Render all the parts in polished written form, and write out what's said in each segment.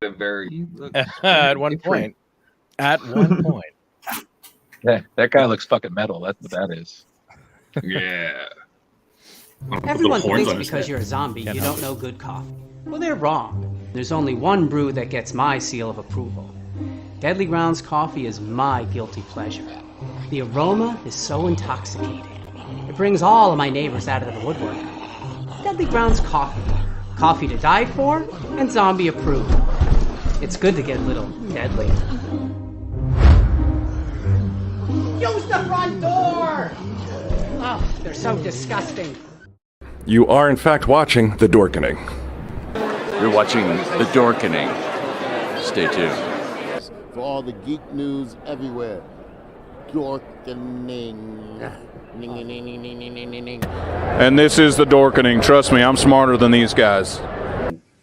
a very at one point. At one point. That guy looks fucking metal. That's what that is. Yeah. Everyone thinks because you're a zombie, you don't know good coffee. Well, they're wrong. There's only one brew that gets my seal of approval. Deadly Grounds coffee is my guilty pleasure. The aroma is so intoxicating. It brings all of my neighbors out of the woodwork. Deadly Grounds coffee. Coffee to die for and zombie approved. It's good to get a little deadly. Use the front door! Oh, they're so disgusting. You are, in fact, watching The Dorkening. You're watching The Dorkening. Stay tuned. For all the geek news everywhere. Dorkening. And this is The Dorkening. Trust me, I'm smarter than these guys.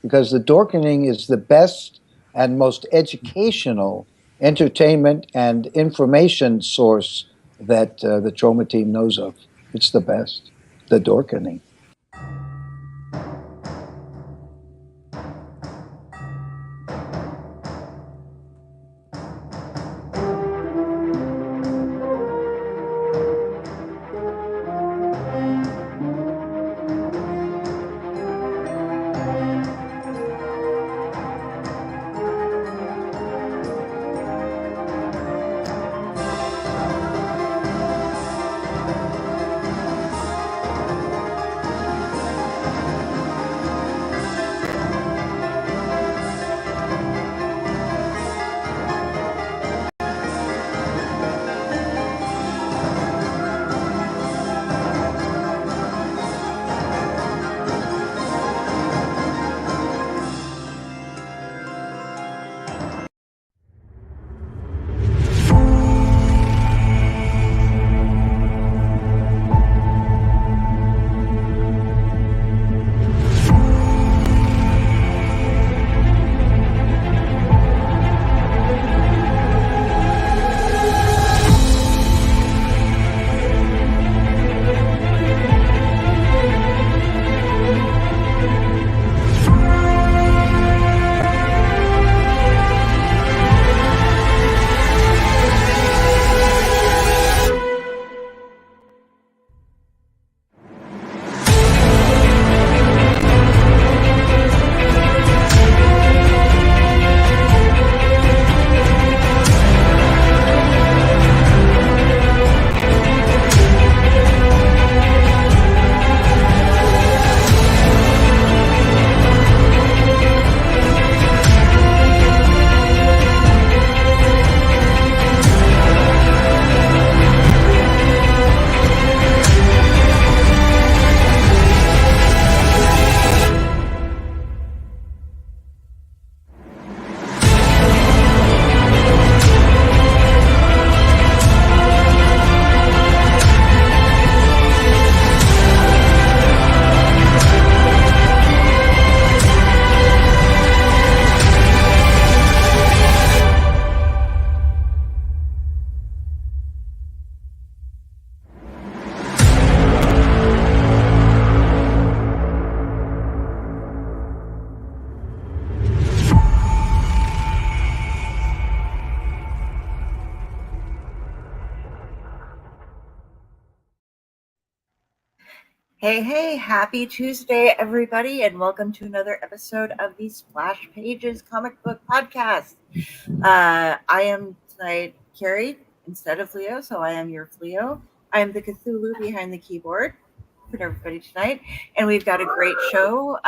Because The Dorkening is the best and most educational entertainment and information source that the Trauma team knows of. It's the best. The Dorkening. Hey, happy Tuesday, everybody, and welcome to another episode of the Splash Pages comic book podcast. I am tonight Kari instead of Leo, so I am your Leo. I am the Cthulhu behind the keyboard for everybody tonight, and we've got a great show.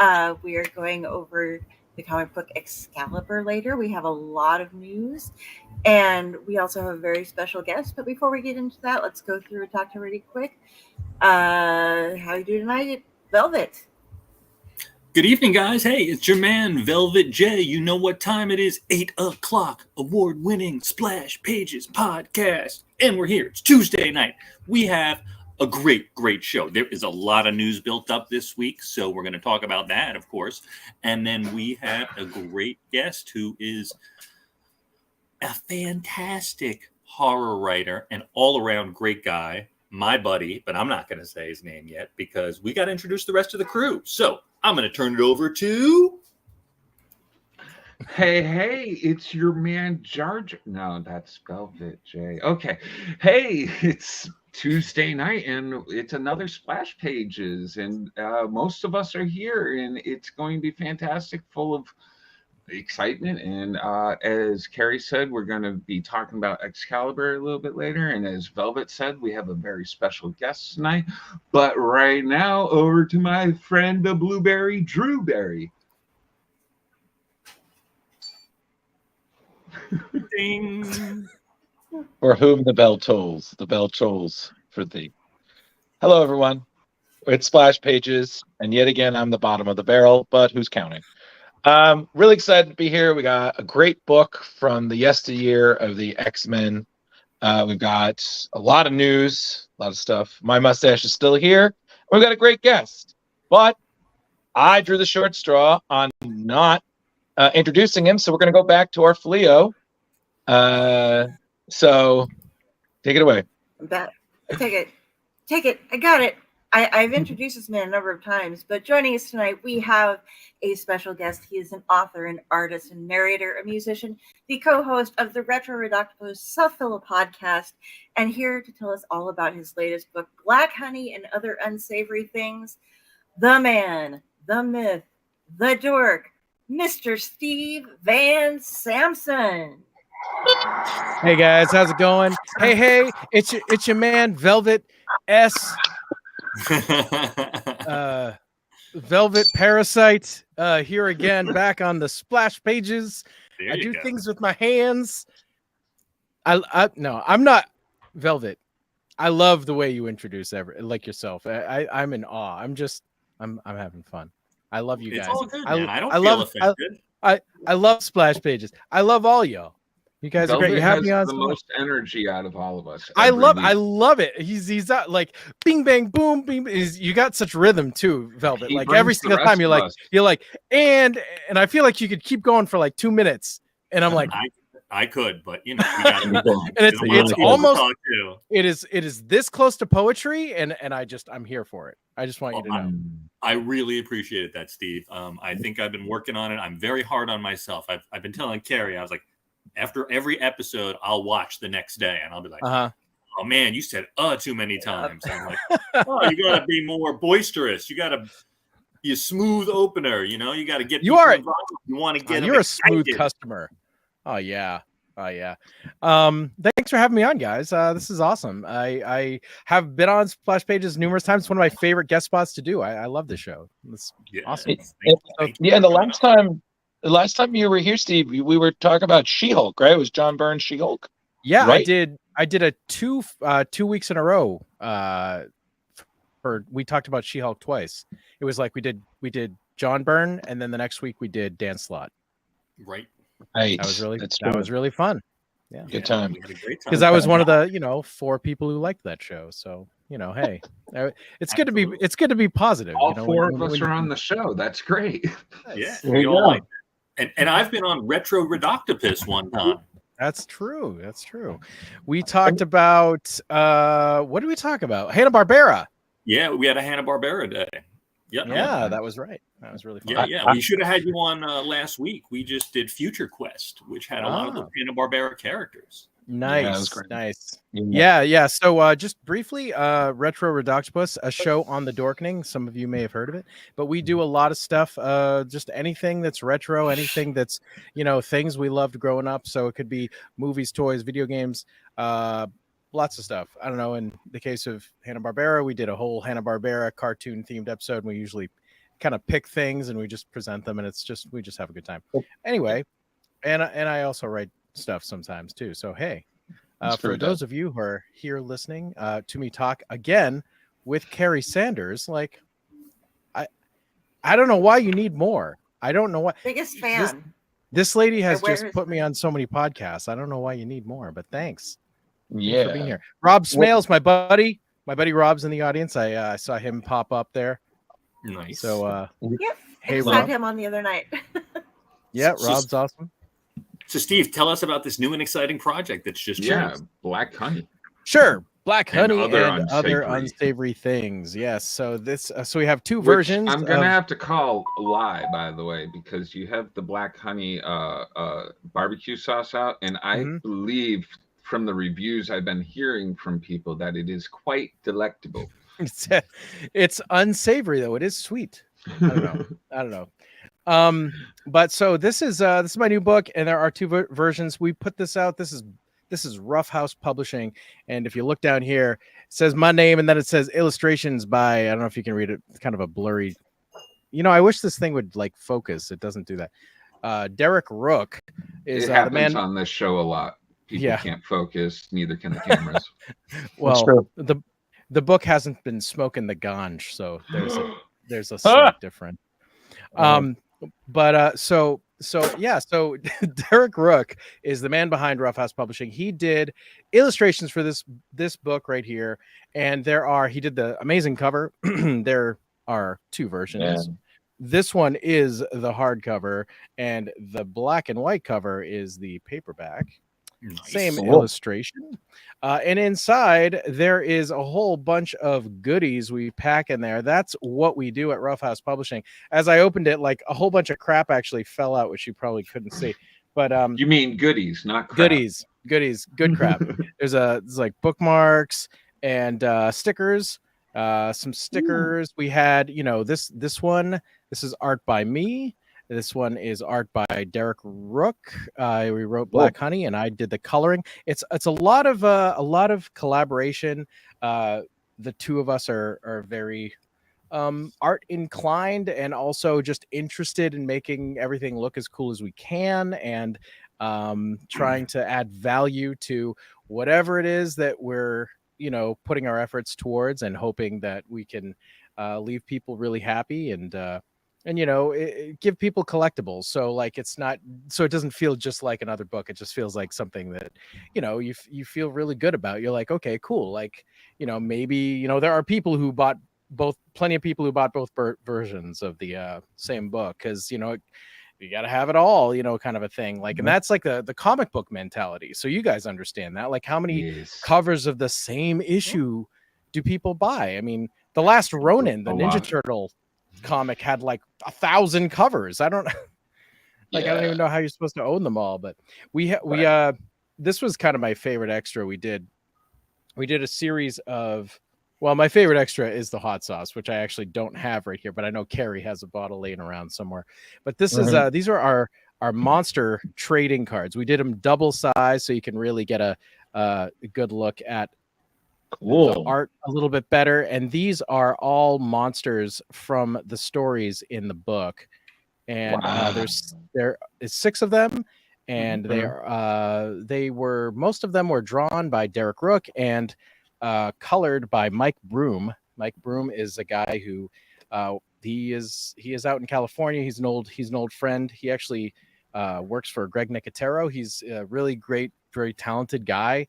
We are going over the comic book Excalibur later. We have a lot of news, and we also have a very special guest. But before we get into that, let's go through and talk to really quick. How you doing tonight, Velvet? Good evening, guys. Hey, it's your man, Velvet J. You know what time it is. 8 o'clock, award-winning Splash Pages podcast. And we're here. It's Tuesday night. We have a great show. There is a lot of news built up this week, so we're going to talk about that, of course. And then we have a great guest who is a fantastic horror writer and all-around great guy. My buddy, but I'm not going to say his name yet because we got to introduce the rest of the crew. So I'm going to turn it over to... Hey, it's your man George. No, that's Velvet J. Okay. Hey, it's Tuesday night and it's another Splash Pages. And most of us are here and it's going to be fantastic, full of excitement. And as Kari said, we're going to be talking about Excalibur a little bit later. And as Velvet said, we have a very special guest tonight. But right now, over to my friend, the Blueberry Drewberry. Ding. For whom the bell tolls for thee. Hello, everyone. It's Splash Pages, and yet again, I'm the bottom of the barrel, but who's counting? Really excited to be here. We got a great book from the yesteryear of the X-Men. We've got a lot of news, a lot of stuff. My mustache is still here. We've got a great guest, but I drew the short straw on not introducing him, so we're going to go back to our Fleo. So take it away. Take it. I got it. I've introduced this man a number of times, but joining us tonight, we have a special guest. He is an author, an artist, and narrator, a musician, the co-host of the Retro Ridoctopus Self-Filler podcast, and here to tell us all about his latest book, Black Honey and Other Unsavory Things, the man, the myth, the dork, Mr. Steve Van Samson. Hey guys, how's it going? Hey, it's your man Velvet S. Velvet Parasite here again, back on the Splash Pages. I do things with my hands. No, I'm not Velvet. I love the way you introduce like yourself. I'm in awe. I'm having fun. I love you guys. It's all good, man. I don't feel affected. I love Splash Pages. I love all y'all. You guys are great. You have me on the most energy out of all of us. I love it. He's not like bing bang boom bing. You got such rhythm too, Velvet. Like every single time you're like and I feel like you could keep going for like 2 minutes. And I'm like, I could, but you know, we got to and it's almost it is this close to poetry, and I'm here for it. I just want you to know. I really appreciated that, Steve. I think I've been working on it. I'm very hard on myself. I've been telling Kari, I was like, after every episode, I'll watch the next day, and I'll be like, "Oh man, you said too many times." And I'm like, "Oh, you gotta be more boisterous. You gotta be a smooth opener. You know, you gotta get. You want to get. You're a smooth customer. Oh yeah. Thanks for having me on, guys. This is awesome. I have been on Splash Pages numerous times. It's one of my favorite guest spots to do. I love this show. It's awesome. And the last time you were here, Steve, we were talking about She-Hulk, right? It was John Byrne's She-Hulk. Yeah, right? I did a 2 weeks in a row. We talked about She-Hulk twice. It was like we did John Byrne, and then the next week we did Dan Slott. Right. That was really fun. Yeah, good time. Because I was one of the 4 people who liked that show. So hey, it's good to be positive. All 4 of us are on the show. That's great. Yeah, we all like it. And I've been on Retro Ridoctopus one time. That's true. We talked about what did we talk about? Hanna-Barbera. Yeah, we had a Hanna-Barbera day. Yep. Yeah, that was right. That was really fun. Yeah. We should have had you on last week. We just did Future Quest, which had a lot of the Hanna-Barbera characters. Nice. Yeah. So just briefly, Retro Ridoctopus, a show on the Dorkening. Some of you may have heard of it, but we do a lot of stuff, just anything that's retro, anything that's, things we loved growing up. So it could be movies, toys, video games, lots of stuff. I don't know. In the case of Hanna-Barbera, we did a whole Hanna-Barbera cartoon themed episode. And we usually kind of pick things and we just present them, and we just have a good time. Anyway, and I also write stuff sometimes too. So hey, for those of you who are here listening to me talk again with Kari Sanders, like I don't know why you need more. I don't know why. Biggest fan. This lady has just put me on so many podcasts. I don't know why you need more, but thanks. Yeah, for being here. Rob Smales, my buddy Rob's in the audience. I saw him pop up there. Nice. So yep. Hey, I saw him on the other night. Yeah, Rob's awesome. So Steve, tell us about this new and exciting project that's just Black Honey. Sure. Black Honey and other unsavory. unsavory things. Yes. So this, so we have two Which versions. I'm gonna have to call a lie, by the way, because you have the Black Honey barbecue sauce out, and I believe from the reviews I've been hearing from people that it is quite delectable. It's unsavory though. It is sweet. I don't know. But so this is my new book, and there are two versions. We put this out. This is Rough House Publishing, and if you look down here, it says my name, and then it says illustrations by, I don't know if you can read it. It's kind of a blurry. I wish this thing would like focus. It doesn't do that. Derek Rook is it happens the man on this show a lot. People can't focus, neither can the cameras. Well, the book hasn't been smoking the ganj, so there's a slight difference. So Derek Rook is the man behind Rough House Publishing. He did illustrations for this book right here, and he did the amazing cover. There are two versions. Yeah. This one is the hardcover, and the black and white cover is the paperback. Nice. Same illustration. And inside there is a whole bunch of goodies we pack in there. That's what we do at Rough House Publishing. As I opened it, like a whole bunch of crap actually fell out, which you probably couldn't see. But you mean goodies, not crap. Goodies, good crap. There's like bookmarks and stickers, some stickers. We had, this one. This is art by me. This one is art by Derek Rook. We wrote Black Honey, and I did the coloring. It's a lot of collaboration. The two of us are very art inclined, and also just interested in making everything look as cool as we can, and trying to add value to whatever it is that we're putting our efforts towards, and hoping that we can leave people really happy and give people collectibles. So like it doesn't feel just like another book. It just feels like something that you feel really good about. You're like, okay, cool. Like maybe there are people who bought plenty of people who bought both versions of the same book, because you got to have it all, kind of a thing. Like, and that's like the comic book mentality. So you guys understand that. Like, how many covers of the same issue do people buy? I mean, The Last Ronin, the Ninja Turtle comic, had like 1,000 covers. I don't I don't even know how you're supposed to own them all. But we this was kind of my favorite extra. We did a series of, well, my favorite extra is the hot sauce, which I actually don't have right here, but I know Kari has a bottle laying around somewhere. But this is these are our monster trading cards. We did them double size, so you can really get a good look at the art a little bit better. And these are all monsters from the stories in the book, and there is 6 of them, and most of them were drawn by Derek Rook and colored by Mike Broom. Mike Broom is a guy who he is out in California. He's an old friend. He actually works for Greg Nicotero. He's a really great, very talented guy.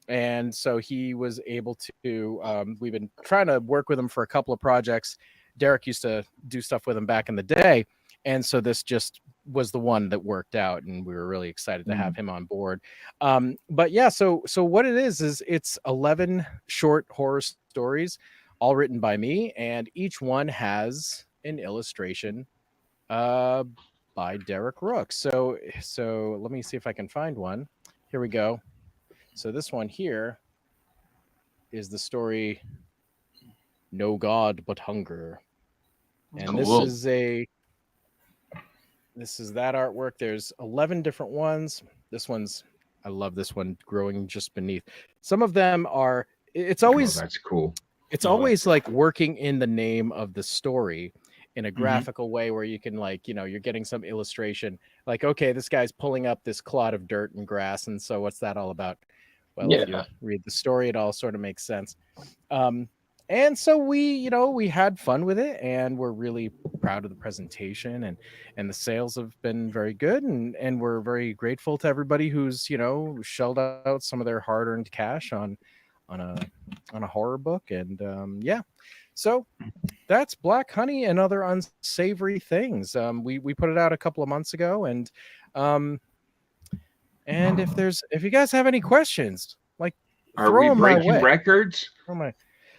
And so he was able to, we've been trying to work with him for a couple of projects. Derek used to do stuff with him back in the day. And so this just was the one that worked out, and we were really excited to have him on board. But yeah, so what it is it's 11 short horror stories, all written by me, and each one has an illustration by Derek Rook. So let me see if I can find one. Here we go. So this one here is the story No God But Hunger. And cool. This is that artwork. There's 11 different ones. I love this one, Growing Just Beneath. Some of them are, it's always, that's cool. It's always like working in the name of the story in a graphical way, where you can you're getting some illustration. Like, okay, this guy's pulling up this clod of dirt and grass. And so what's that all about? Well, if you read the story, it all sort of makes sense. And so we had fun with it, and we're really proud of the presentation, and the sales have been very good, and we're very grateful to everybody who's shelled out some of their hard-earned cash on a horror book. And so that's Black Honey and Other Unsavory Things. We put it out a couple of months ago, and if you guys have any questions, like, Are we breaking records?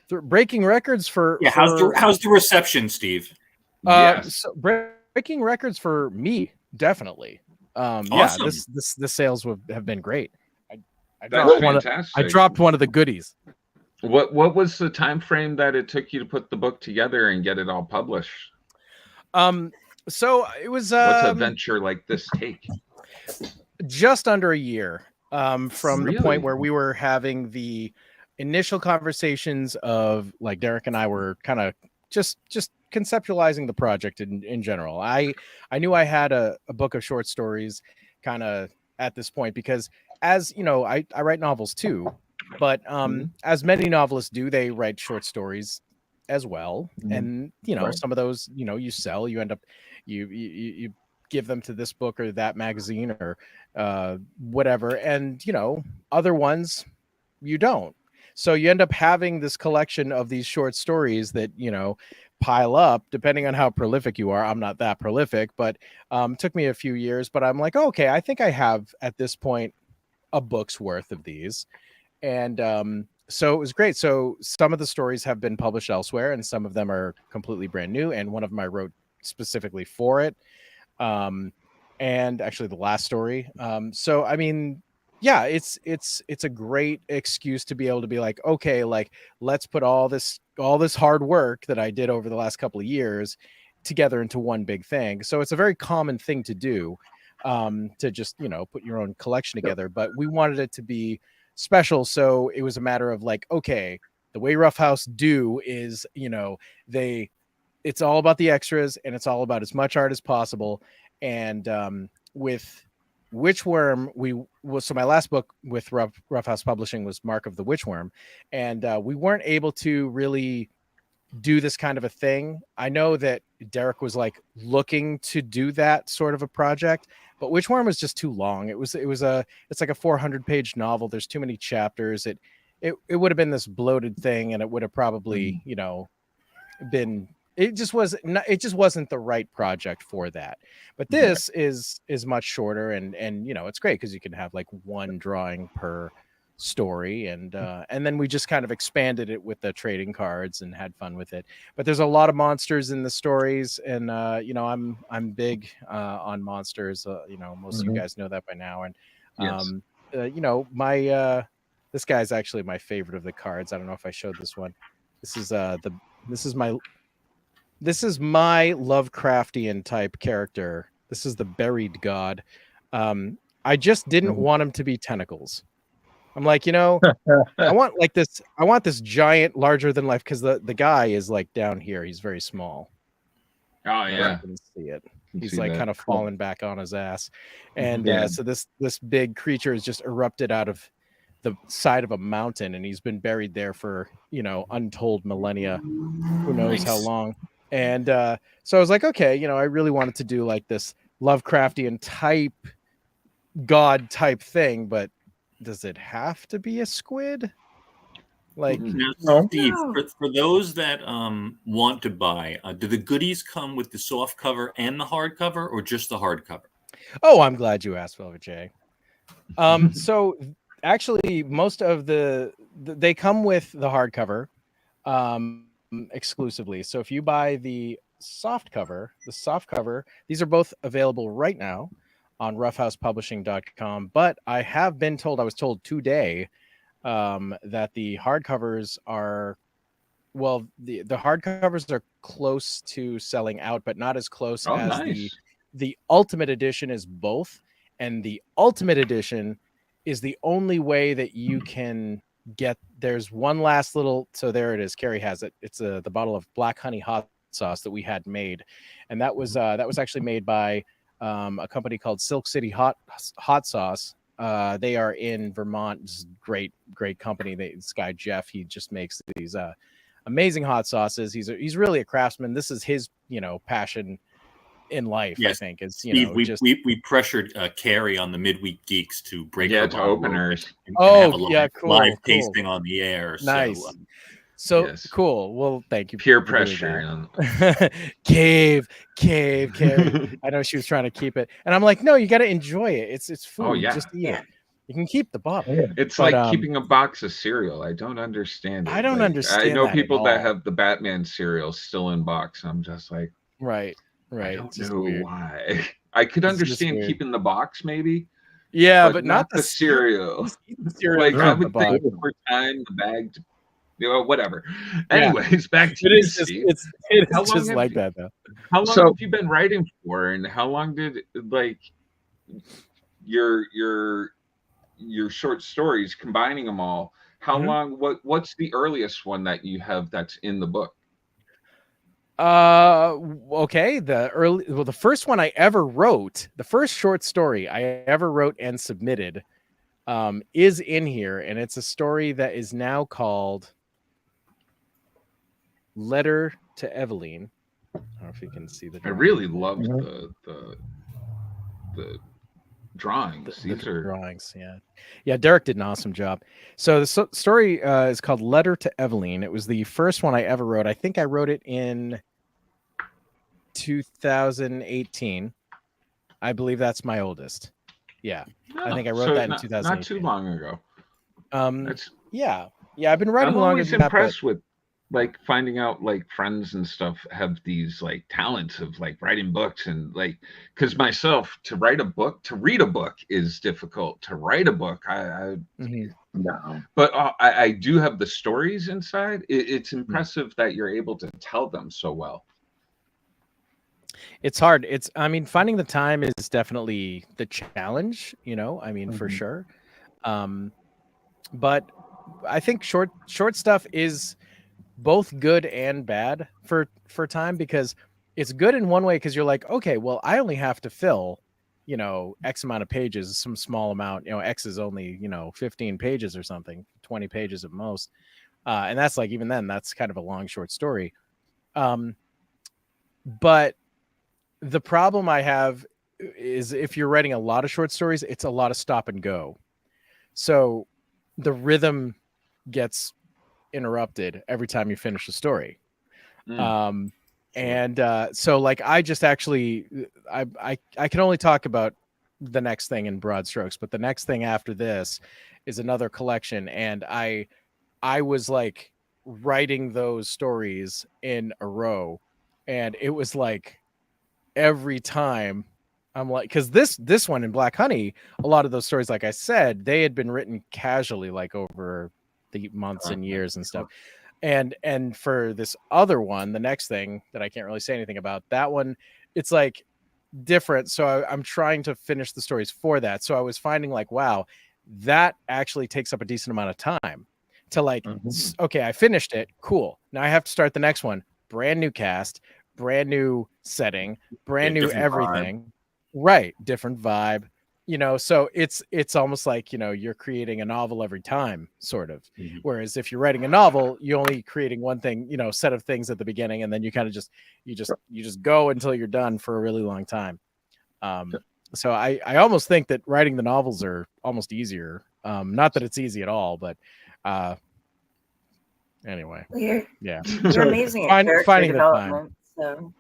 Breaking records for how's the reception, Steve? Yes. So breaking records for me, definitely. Awesome. Yeah, the sales have been great. I dropped one of the goodies. What was the time frame that it took you to put the book together and get it all published? So it was what's a venture like this take? Just under a year. From the point where we were having the initial conversations of like Derek and I were kind of just conceptualizing the project in general. I knew I had a book of short stories kind of at this point because, as you know, I write novels too, but as many novelists do, they write short stories as well. And you know, some of those, you know, you sell, you end up you give them to this book or that magazine or whatever, and you know, other ones you don't. So you end up having this collection of these short stories that, you know, pile up depending on how prolific you are. I'm not that prolific, but took me a few years, but I'm like, okay, I think I have at this point a book's worth of these. And so it was great. So some of the stories have been published elsewhere and some of them are completely brand new. And one of them I wrote specifically for it. And actually the last story. So, I mean, yeah, it's a great excuse to be able to be like, okay, like let's put all this hard work that I did over the last couple of years together into one big thing. So it's a very common thing to do, to just, you know, put your own collection together, but we wanted it to be special. So it was a matter of like, okay, the way Rough House do is, you know, it's all about the extras and it's all about as much art as possible. And with Witchworm, so my last book with Rough House Publishing was Mark of the Witchworm, and we weren't able to really do this kind of a thing. I know that Derek was like looking to do that sort of a project, but Witchworm was just too long. It's like a 400-page novel. There's too many chapters. It would have been this bloated thing, and it would have probably, you know, been. It just wasn't the right project for that. But this is much shorter and you know, it's great because you can have like one drawing per story, and then we just kind of expanded it with the trading cards and had fun with it. But there's a lot of monsters in the stories, and you know, I'm big on monsters. You know, most of you guys know that by now. And you know, my this guy's actually my favorite of the cards. I don't know if I showed this one. This is my Lovecraftian type character. This is the Buried God. I just didn't want him to be tentacles. I'm like, you know, I want this giant, larger than life, because the guy is like down here. He's very small. Oh yeah, I can see it. He's like kind of falling back on his ass, and so this big creature has just erupted out of the side of a mountain, and he's been buried there for, you know, untold millennia. Who knows how long? And so I was like, okay, you know, I really wanted to do like this Lovecraftian type god type thing, but does it have to be a squid? Like, now, Steve, for those that want to buy, do the goodies come with the soft cover and the hardcover, or just the hardcover? Oh, I'm glad you asked, Velvet J. So actually, most of they come with the hardcover. Exclusively. So if you buy the soft cover, these are both available right now on roughhousepublishing.com. But I was told today that the hardcovers are, well, the hardcovers are close to selling out, but not as close as the Ultimate Edition is both. And the Ultimate Edition is the only way that you can get. There's one last little, so there it is. Kari has it. It's the bottle of black honey hot sauce that we had made, and that was actually made by a company called Silk City Hot Sauce. They are in Vermont. This is great company. This guy Jeff, he just makes these amazing hot sauces. He's really a craftsman. This is his, you know, passion in life. Yes. I think is, you Steve, know, we pressured Kari on the Midweek Geeks to break to openers and have a live tasting on the air. Nice. So cool. Well, thank you. Peer pressure. Cave. I know she was trying to keep it, and I'm like, no, you got to enjoy it. It's food. Just eat it. You can keep the bottle. It's But, like keeping a box of cereal. I don't understand it. I don't Like, understand I know that at people that all. have the Batman cereal still in box. I'm just like, Right. I It's don't just know weird. why. I could It's just understand weird. keeping the box maybe, Yeah, but but not the cereal. cereal. Just eat the cereal. Like, and I keep the would think box. over time the bag, whatever. Yeah. Anyways, back to It you, is just Steve. it How is long just have like you, that though. how long So- have you been writing for, and how long did like your short stories, combining them all? How Mhm. long? What's the earliest one that you have that's in the book? Okay. The first one I ever wrote, the first short story I ever wrote and submitted, is in here, and it's a story that is now called Letter to Eveline. I don't know if you can see the I drawing. really loved Mhm. the drawings. These are drawings. Yeah. Derek did an awesome job. So the story is called Letter to Eveline. It was the first one I ever wrote. I think I wrote it in 2018. I believe that's my oldest. Yeah, I think I wrote so that in not 2018. too long ago. That's Yeah. I've been writing I'm longer always than that, but impressed with like finding out like friends and stuff have these like talents of like writing books, and like because myself to read a book is difficult. To write a book, Mhm. No. but I do have the stories inside. It's Hmm. impressive that you're able to tell them so well. It's hard. I mean, finding the time is definitely the challenge, I mean, for Mhm. sure. But I think short stuff is both good and bad for time, because it's good in one way because you're like, okay, well, I only have to fill, X amount of pages, some small amount, X is only, 15 pages or something, 20 pages at most. And that's like, even then, that's kind of a long, short story. But the problem I have is if you're writing a lot of short stories, it's a lot of stop and go. So the rhythm gets interrupted every time you finish a story. And so like I just actually I can only talk about the next thing in broad strokes, but the next thing after this is another collection, and I was like writing those stories in a row, and it was like every time I'm like, because this one in Black Honey, a lot of those stories, like I said, they had been written casually, like over the months and years and stuff. And for this other one, the next thing that I can't really say anything about, that one, it's like different. So I'm trying to finish the stories for that. So I was finding like, wow, that actually takes up a decent amount of time to like, okay, I finished it. Cool. Now I have to start the next one. Brand new cast, brand new setting, brand new everything. Vibe. Right. Different vibe. So it's almost like, you're creating a novel every time, sort of. Whereas if you're writing a novel, you're only creating one thing, set of things at the beginning, and then you kind of just go until you're done for a really long time. So I almost think that writing the novels are almost easier. Not that it's easy at all, but anyway. Well, yeah. You're amazing at character finding the time. development.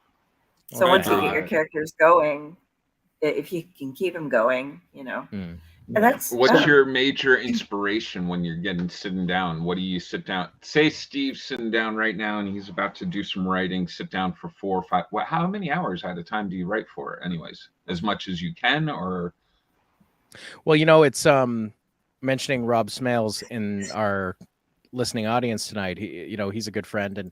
So once you get your characters going, if you can keep them going, and what's your major inspiration when you're sitting down? What do you sit down? Say Steve's sitting down right now and he's about to do some writing. Sit down for 4 or 5. How many hours at a time do you write for? Anyways, as much as you can, or? Well, it's mentioning Rob Smales in our listening audience tonight. He's a good friend, and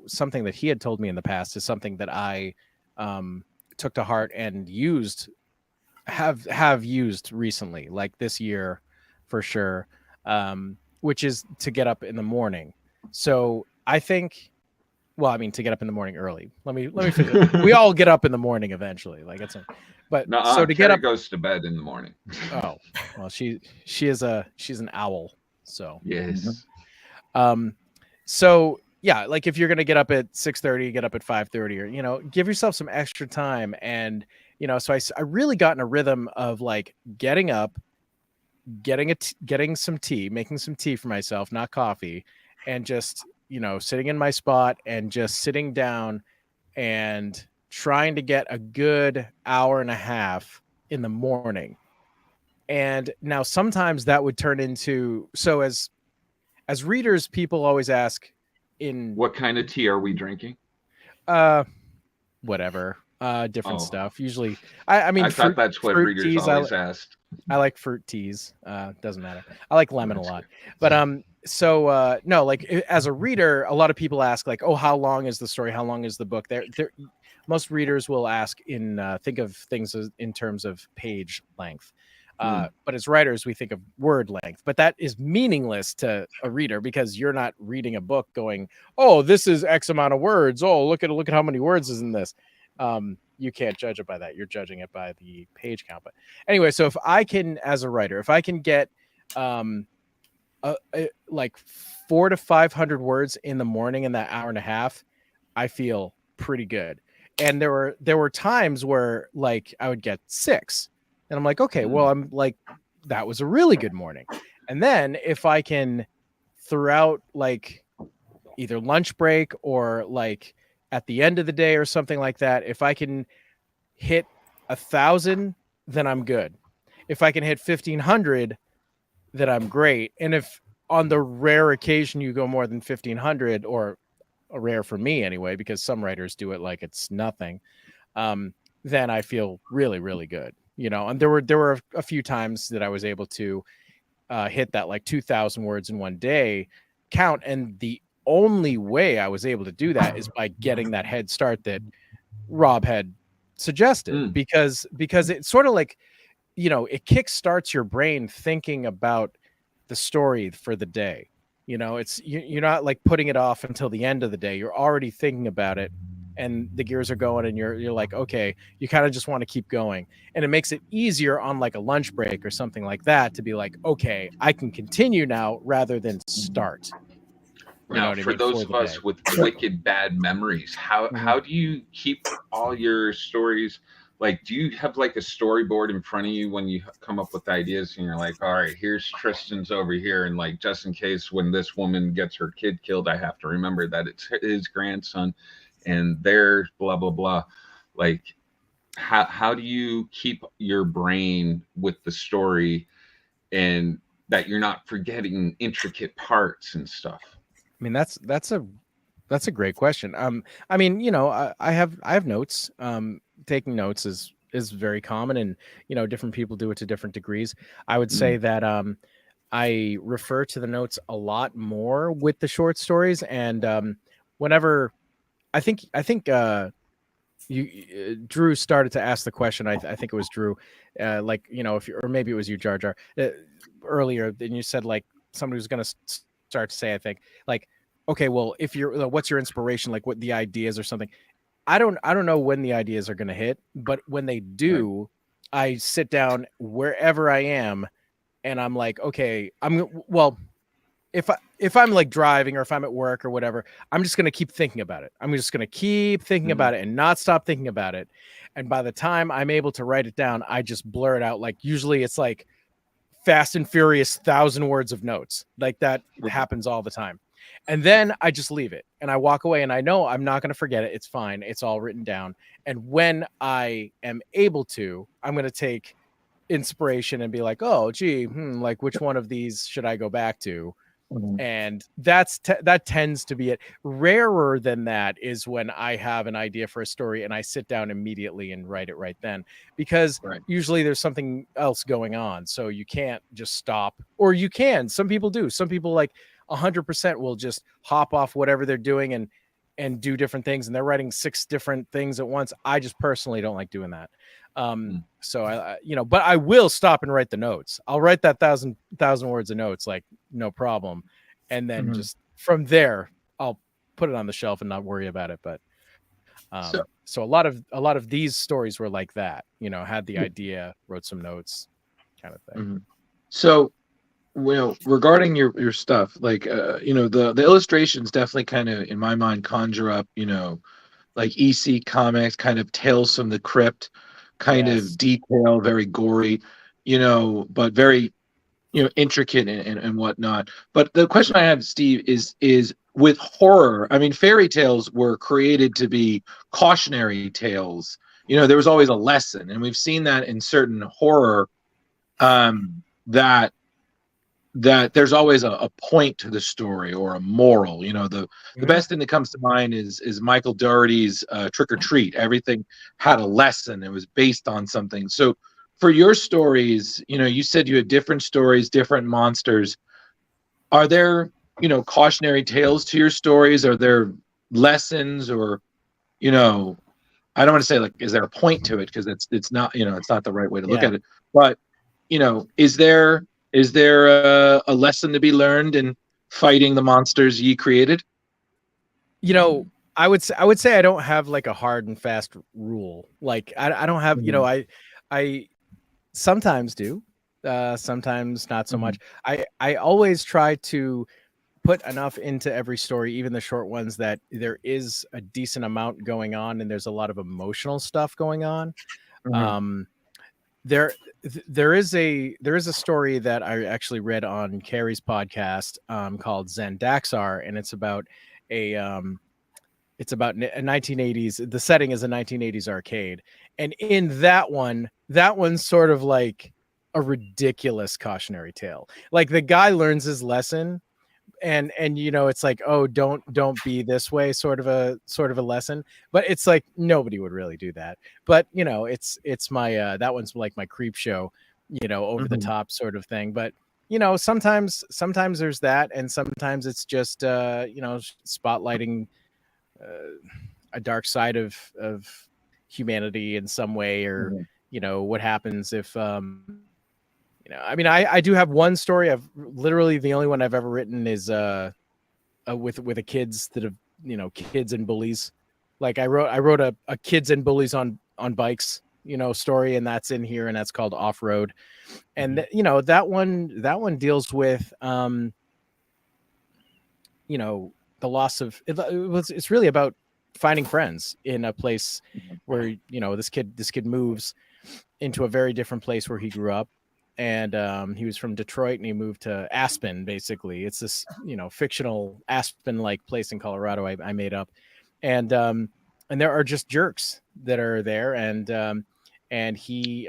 something that he had told me in the past is something that I took to heart and have used recently, like this year for sure, which is to get up in the morning. So I think, well, I mean, to get up in the morning early. Let me figure. We all get up in the morning eventually, like but so to get up, goes to bed in the morning. Oh, well, she's an owl, so yes. So yeah, like if you're gonna get up at 6:30, get up at 5:30, or give yourself some extra time. And so I really got in a rhythm of like getting up, getting some tea, making some tea for myself, not coffee, and just sitting in my spot and just sitting down and trying to get a good hour and a half in the morning. And now sometimes that would turn into, so as readers, people always ask, in what kind of tea are we drinking? Whatever, different stuff. Usually, I mean, I thought that's what fruit readers teas, always asked. I like fruit teas. Doesn't matter. I like lemon a lot. But so no, like as a reader, a lot of people ask like, oh, how long is the story? How long is the book? Most readers will ask think of things in terms of page length. But as writers, we think of word length, but that is meaningless to a reader because you're not reading a book going, oh, this is X amount of words. Oh, look at how many words is in this. You can't judge it by that. You're judging it by the page count. But anyway, so if I can, as a writer, if I can get like 400 to 500 words in the morning in that hour and a half, I feel pretty good. And there were times where like I would get 6. And I'm like, okay, well, I'm like, that was a really good morning. And then if I can, throughout like either lunch break or like at the end of the day or something like that, if I can hit 1,000, then I'm good. If I can hit 1,500, then I'm great. And if on the rare occasion you go more than 1,500, or a rare for me anyway, because some writers do it like it's nothing, then I feel really, really good. You know, and there were a few times that I was able to hit that like 2,000 words in one day count. And the only way I was able to do that is by getting that head start that Rob had suggested, because it's sort of like, you know, it kickstarts your brain thinking about the story for the day. You know, you're not like putting it off until the end of the day. You're already thinking about it, and the gears are going, and you're like, okay, you kind of just want to keep going. And it makes it easier on like a lunch break or something like that to be like, okay, I can continue now rather than start. Now, for those of us with wicked bad memories, how do you keep all your stories? Like, do you have like a storyboard in front of you when you come up with ideas and you're like, all right, here's Tristan's over here, and like, just in case when this woman gets her kid killed, I have to remember that it's his grandson and they're blah, blah, blah. Like, how do you keep your brain with the story and that you're not forgetting intricate parts and stuff? I mean, that's a great question. I mean, you know, I have notes. Taking notes is very common, and you know, different people do it to different degrees. I would say that I refer to the notes a lot more with the short stories, and whenever I think Drew started to ask the question. I think it was Drew, like, you know, or maybe it was you, Jar Jar, earlier. Then you said like somebody was going to start to say, I think, like, okay, well, if you're, what's your inspiration? Like, what the ideas or something? I don't know when the ideas are going to hit, but when they do, I sit down wherever I am, and I'm like, okay, if I'm like driving or if I'm at work or whatever, I'm just going to keep thinking about it. I'm just going to keep thinking about it and not stop thinking about it. And by the time I'm able to write it down, I just blur it out. Like, usually it's like Fast and Furious 1,000 words of notes. Like, that happens all the time. And then I just leave it and I walk away, and I know I'm not going to forget it. It's fine. It's all written down. And when I am able to, I'm going to take inspiration and be like, oh, gee, like, which one of these should I go back to? And that tends to be it. Rarer than that is when I have an idea for a story and I sit down immediately and write it right then, because usually there's something else going on. So you can't just stop, or you can. Some people do. Some people, like, 100% will just hop off whatever they're doing and do different things, and they're writing 6 different things at once. I just personally don't like doing that. So I you know, but I will stop and write the notes. I'll write that 1,000 words of notes, like, no problem. And then just from there, I'll put it on the shelf and not worry about it. But so a lot of these stories were like that, you know, had the idea, wrote some notes, kind of thing. So, well, regarding your stuff, like, you know, the illustrations definitely kind of, in my mind, conjure up, you know, like EC Comics, kind of Tales from the Crypt kind of detail, very gory, you know, but very, you know, intricate and whatnot. But the question I have, Steve, is with horror. I mean, fairy tales were created to be cautionary tales. You know, there was always a lesson, and we've seen that in certain horror that there's always a point to the story or a moral. The best thing that comes to mind is Michael Dougherty's Trick or Treat. Everything had a lesson. It was based on something. So for your stories, you said you had different stories, different monsters. Are there, cautionary tales to your stories? Are there lessons, or, I don't want to say like, is there a point to it? Because it's not, it's not the right way to look at it. But, is there a lesson to be learned in fighting the monsters ye created? I would say I don't have like a hard and fast rule. Like I don't have, I sometimes do, sometimes not so much. I always try to put enough into every story, even the short ones, that there is a decent amount going on and there's a lot of emotional stuff going on. There is a story that I actually read on Kari's podcast called Zandaxar, and it's about a 1980s. The setting is a 1980s arcade, and in that one's sort of like a ridiculous cautionary tale. Like the guy learns his lesson, and it's like, oh, don't be this way, sort of a lesson. But it's like nobody would really do that. But it's my that one's like my creep show, over the top sort of thing. But sometimes there's that, and sometimes it's just spotlighting a dark side of humanity in some way, or what happens if I mean, I do have one story. I've literally, the only one I've ever written is with a kids that have kids and bullies. Like I wrote a kids and bullies on bikes story, and that's in here, and that's called Off Road. And that one deals with the loss of it's really about finding friends in a place where this kid moves into a very different place where he grew up. And he was from Detroit, and he moved to Aspen. Basically, it's this fictional Aspen-like place in Colorado I made up, and there are just jerks that are there, and he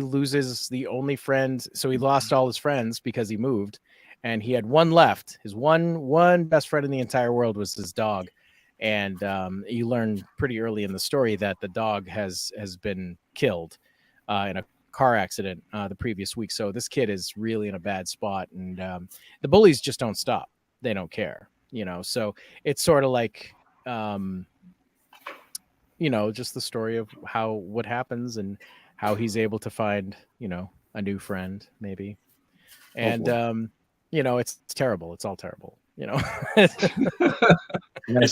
loses the only friend. So he lost all his friends because he moved, and he had one left. His one best friend in the entire world was his dog, and you learn pretty early in the story that the dog has been killed in a car accident the previous week. So this kid is really in a bad spot, and the bullies just don't stop. They don't care, so it's sort of like just the story of what happens and how he's able to find a new friend maybe. And it's terrible. It's all terrible. It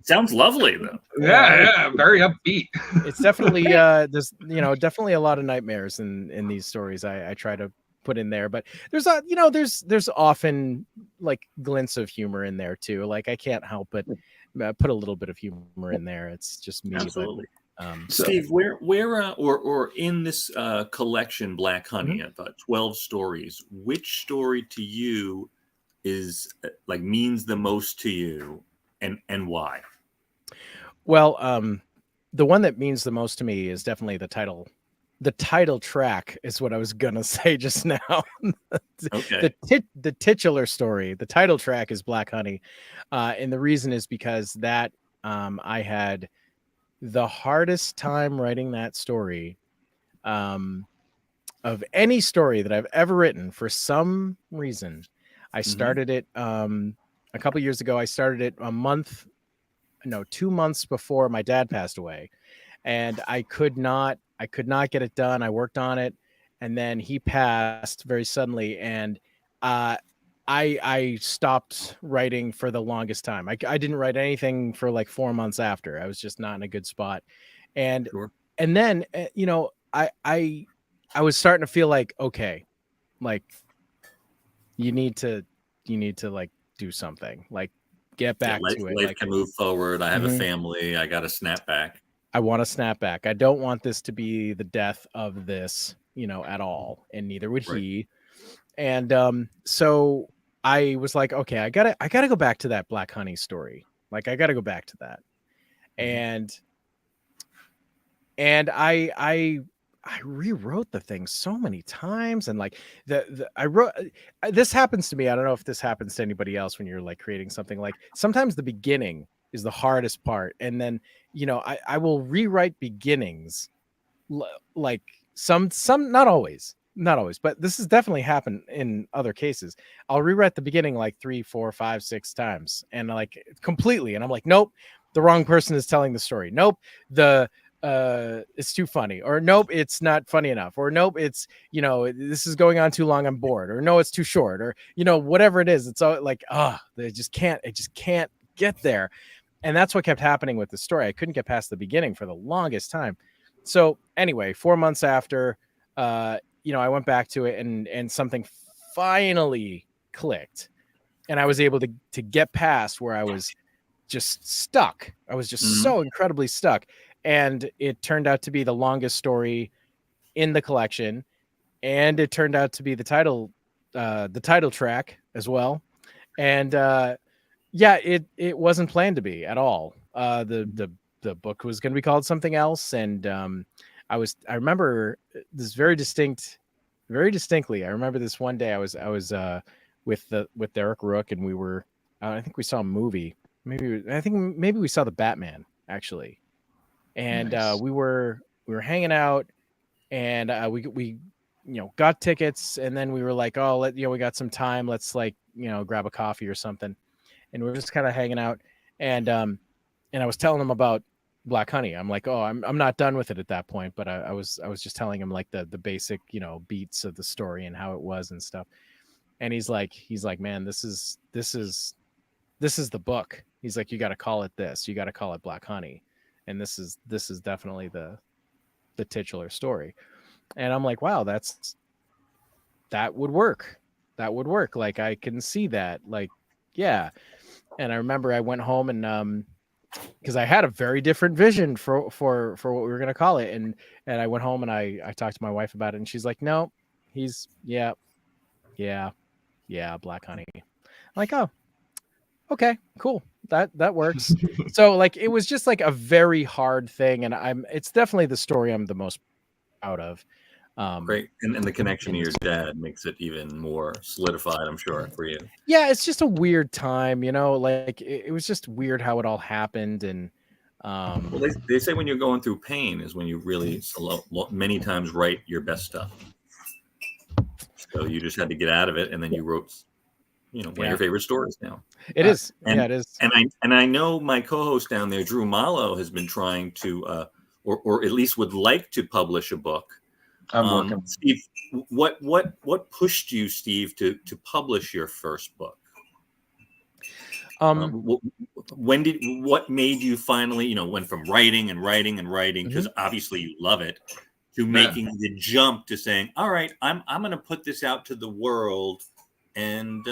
sounds lovely though. Yeah, very upbeat. It's definitely there's definitely a lot of nightmares in these stories I try to put in there, but there's there's often like glints of humor in there too. Like I can't help but put a little bit of humor in there. It's just me. Absolutely. But, Steve, where or in this collection, Black Honey, about 12 stories, which story to you is like means the most to you, and why? Well, the one that means the most to me is definitely the title. The title track is what I was gonna say just now. Okay. The titular story, the title track is Black Honey, and the reason is because that I had the hardest time writing that story of any story that I've ever written. For some reason, I started it a couple years ago. I started it 2 months before my dad passed away, and I could not get it done. I worked on it, and then he passed very suddenly, and I stopped writing for the longest time. I didn't write anything for like 4 months after. I was just not in a good spot. And and then I was starting to feel like, okay, like you need to like do something, like get back to it. Life like can move forward. I have a family. I got to snap back. I want to snap back. I don't want this to be the death of this, at all. And neither would he. And so I was like, okay, I gotta go back to that Black Honey story. Like I gotta go back to that. And I I rewrote the thing so many times, and like I wrote this happens to me. I don't know if this happens to anybody else when you're like creating something. Like sometimes the beginning is the hardest part, and then I will rewrite beginnings like some not always, but this has definitely happened in other cases. I'll rewrite the beginning like 3, 4, 5, 6 times, and like completely, and I'm like, nope, the wrong person is telling the story. Nope, it's too funny, or nope, it's not funny enough, or nope, it's this is going on too long, I'm bored, or no, it's too short, or whatever it is. It's all like it just can't get there. And that's what kept happening with the story. I couldn't get past the beginning for the longest time. So anyway, 4 months after, I went back to it, and something finally clicked, and I was able to get past where I was just stuck. I was just so incredibly stuck. And it turned out to be the longest story in the collection. And it turned out to be the title track as well. And it wasn't planned to be at all. The book was going to be called something else. And I remember this very distinctly. I remember this one day I was with Derek Rook, and we were, I think we saw a movie. Maybe we saw the Batman, actually. And nice. We were hanging out, and we got tickets, and then we were like, oh, we got some time, let's grab a coffee or something. And we were just kind of hanging out, and I was telling him about Black Honey. I'm like, oh, I'm not done with it at that point, but I was just telling him like the basic beats of the story and how it was and stuff. And he's like, man, this is the book. He's like, you got to call it this. You got to call it Black Honey. And this is definitely the titular story. And I'm like, wow, that would work. That would work. Like, I can see that. Like, yeah. And I remember I went home, and because I had a very different vision for what we were gonna call it, and I went home and I talked to my wife about it, and she's like, no, he's yeah, Black Honey. I'm like, oh, okay, cool. That works. So like, it was just like a very hard thing, and it's definitely the story I'm the most proud of. Great. And the connection to your dad makes it even more solidified, I'm sure, for you. Yeah, it's just a weird time, like it was just weird how it all happened. And well, they say when you're going through pain is when you really many times write your best stuff. So you just had to get out of it, and then you wrote one of your favorite stories now. It is. It is. And I know my co-host down there, Drew Mollo, has been trying to or at least would like to publish a book. I'm working. Steve, what pushed you, Steve, to publish your first book? What made you finally, went from writing because obviously you love it, to making the jump to saying, all right, I'm going to put this out to the world and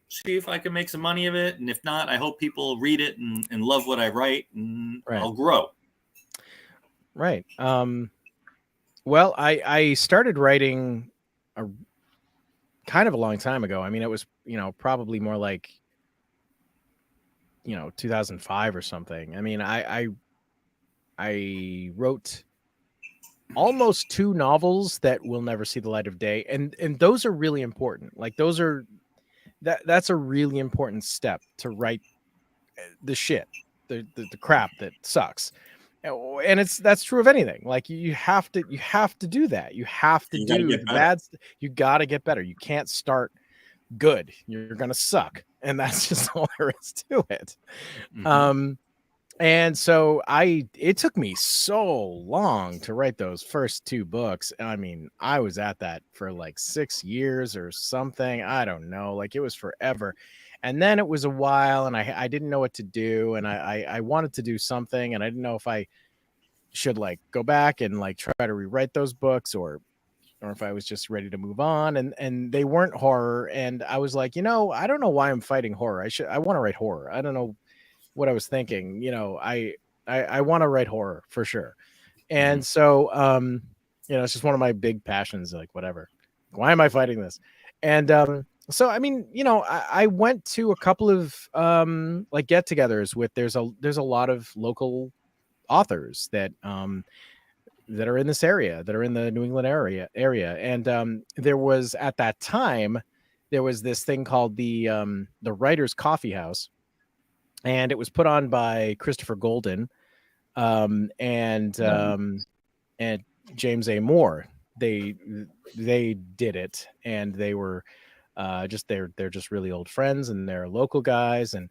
see if I can make some money of it, and if not, I hope people read it and love what I write, and I'll grow. Right. Well, I started writing kind of a long time ago. I mean, it was, probably more like, 2005 or something. I mean, I wrote almost 2 novels that will never see the light of day. And those are really important. Like that's a really important step, to write the shit, the crap that sucks. And that's true of anything. Like you have to do that. You have to do the bad. You got to get better. You can't start good. You're going to suck. And that's just all there is to it. Mm-hmm. And so it took me so long to write those first 2 books. I mean, I was at that for like 6 years or something. I don't know. Like, it was forever. And then it was a while, and I didn't know what to do. And I wanted to do something, and I didn't know if I should like go back and like try to rewrite those books, or if I was just ready to move on. And they weren't horror. And I was like, I don't know why I'm fighting horror. I want to write horror. I don't know what I was thinking. I want to write horror for sure. And so, it's just one of my big passions, like whatever. Why am I fighting this? And so, I mean, I went to a couple of like get-togethers with, there's a lot of local authors that that are in this area, that are in the New England area. And there was, at that time, there was this thing called the Writers Coffee House, and it was put on by Christopher Golden and James A. Moore. They did it, and they were they're just really old friends, and they're local guys, and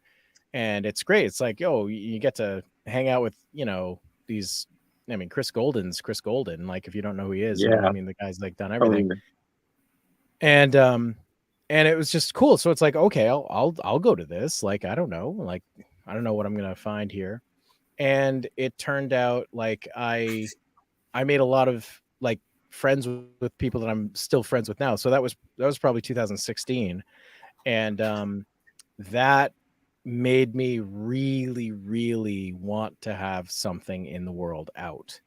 it's great. It's like, yo, you get to hang out with, these. I mean, Chris Golden's Chris Golden. Like, if you don't know who he is, I mean, the guy's like done everything. And it was just cool. So it's like, okay, I'll go to this. Like, I don't know what I'm gonna find here. And it turned out like I made a lot of like friends with people that I'm still friends with now. So that was probably 2016, and that made me really, really want to have something in the world out.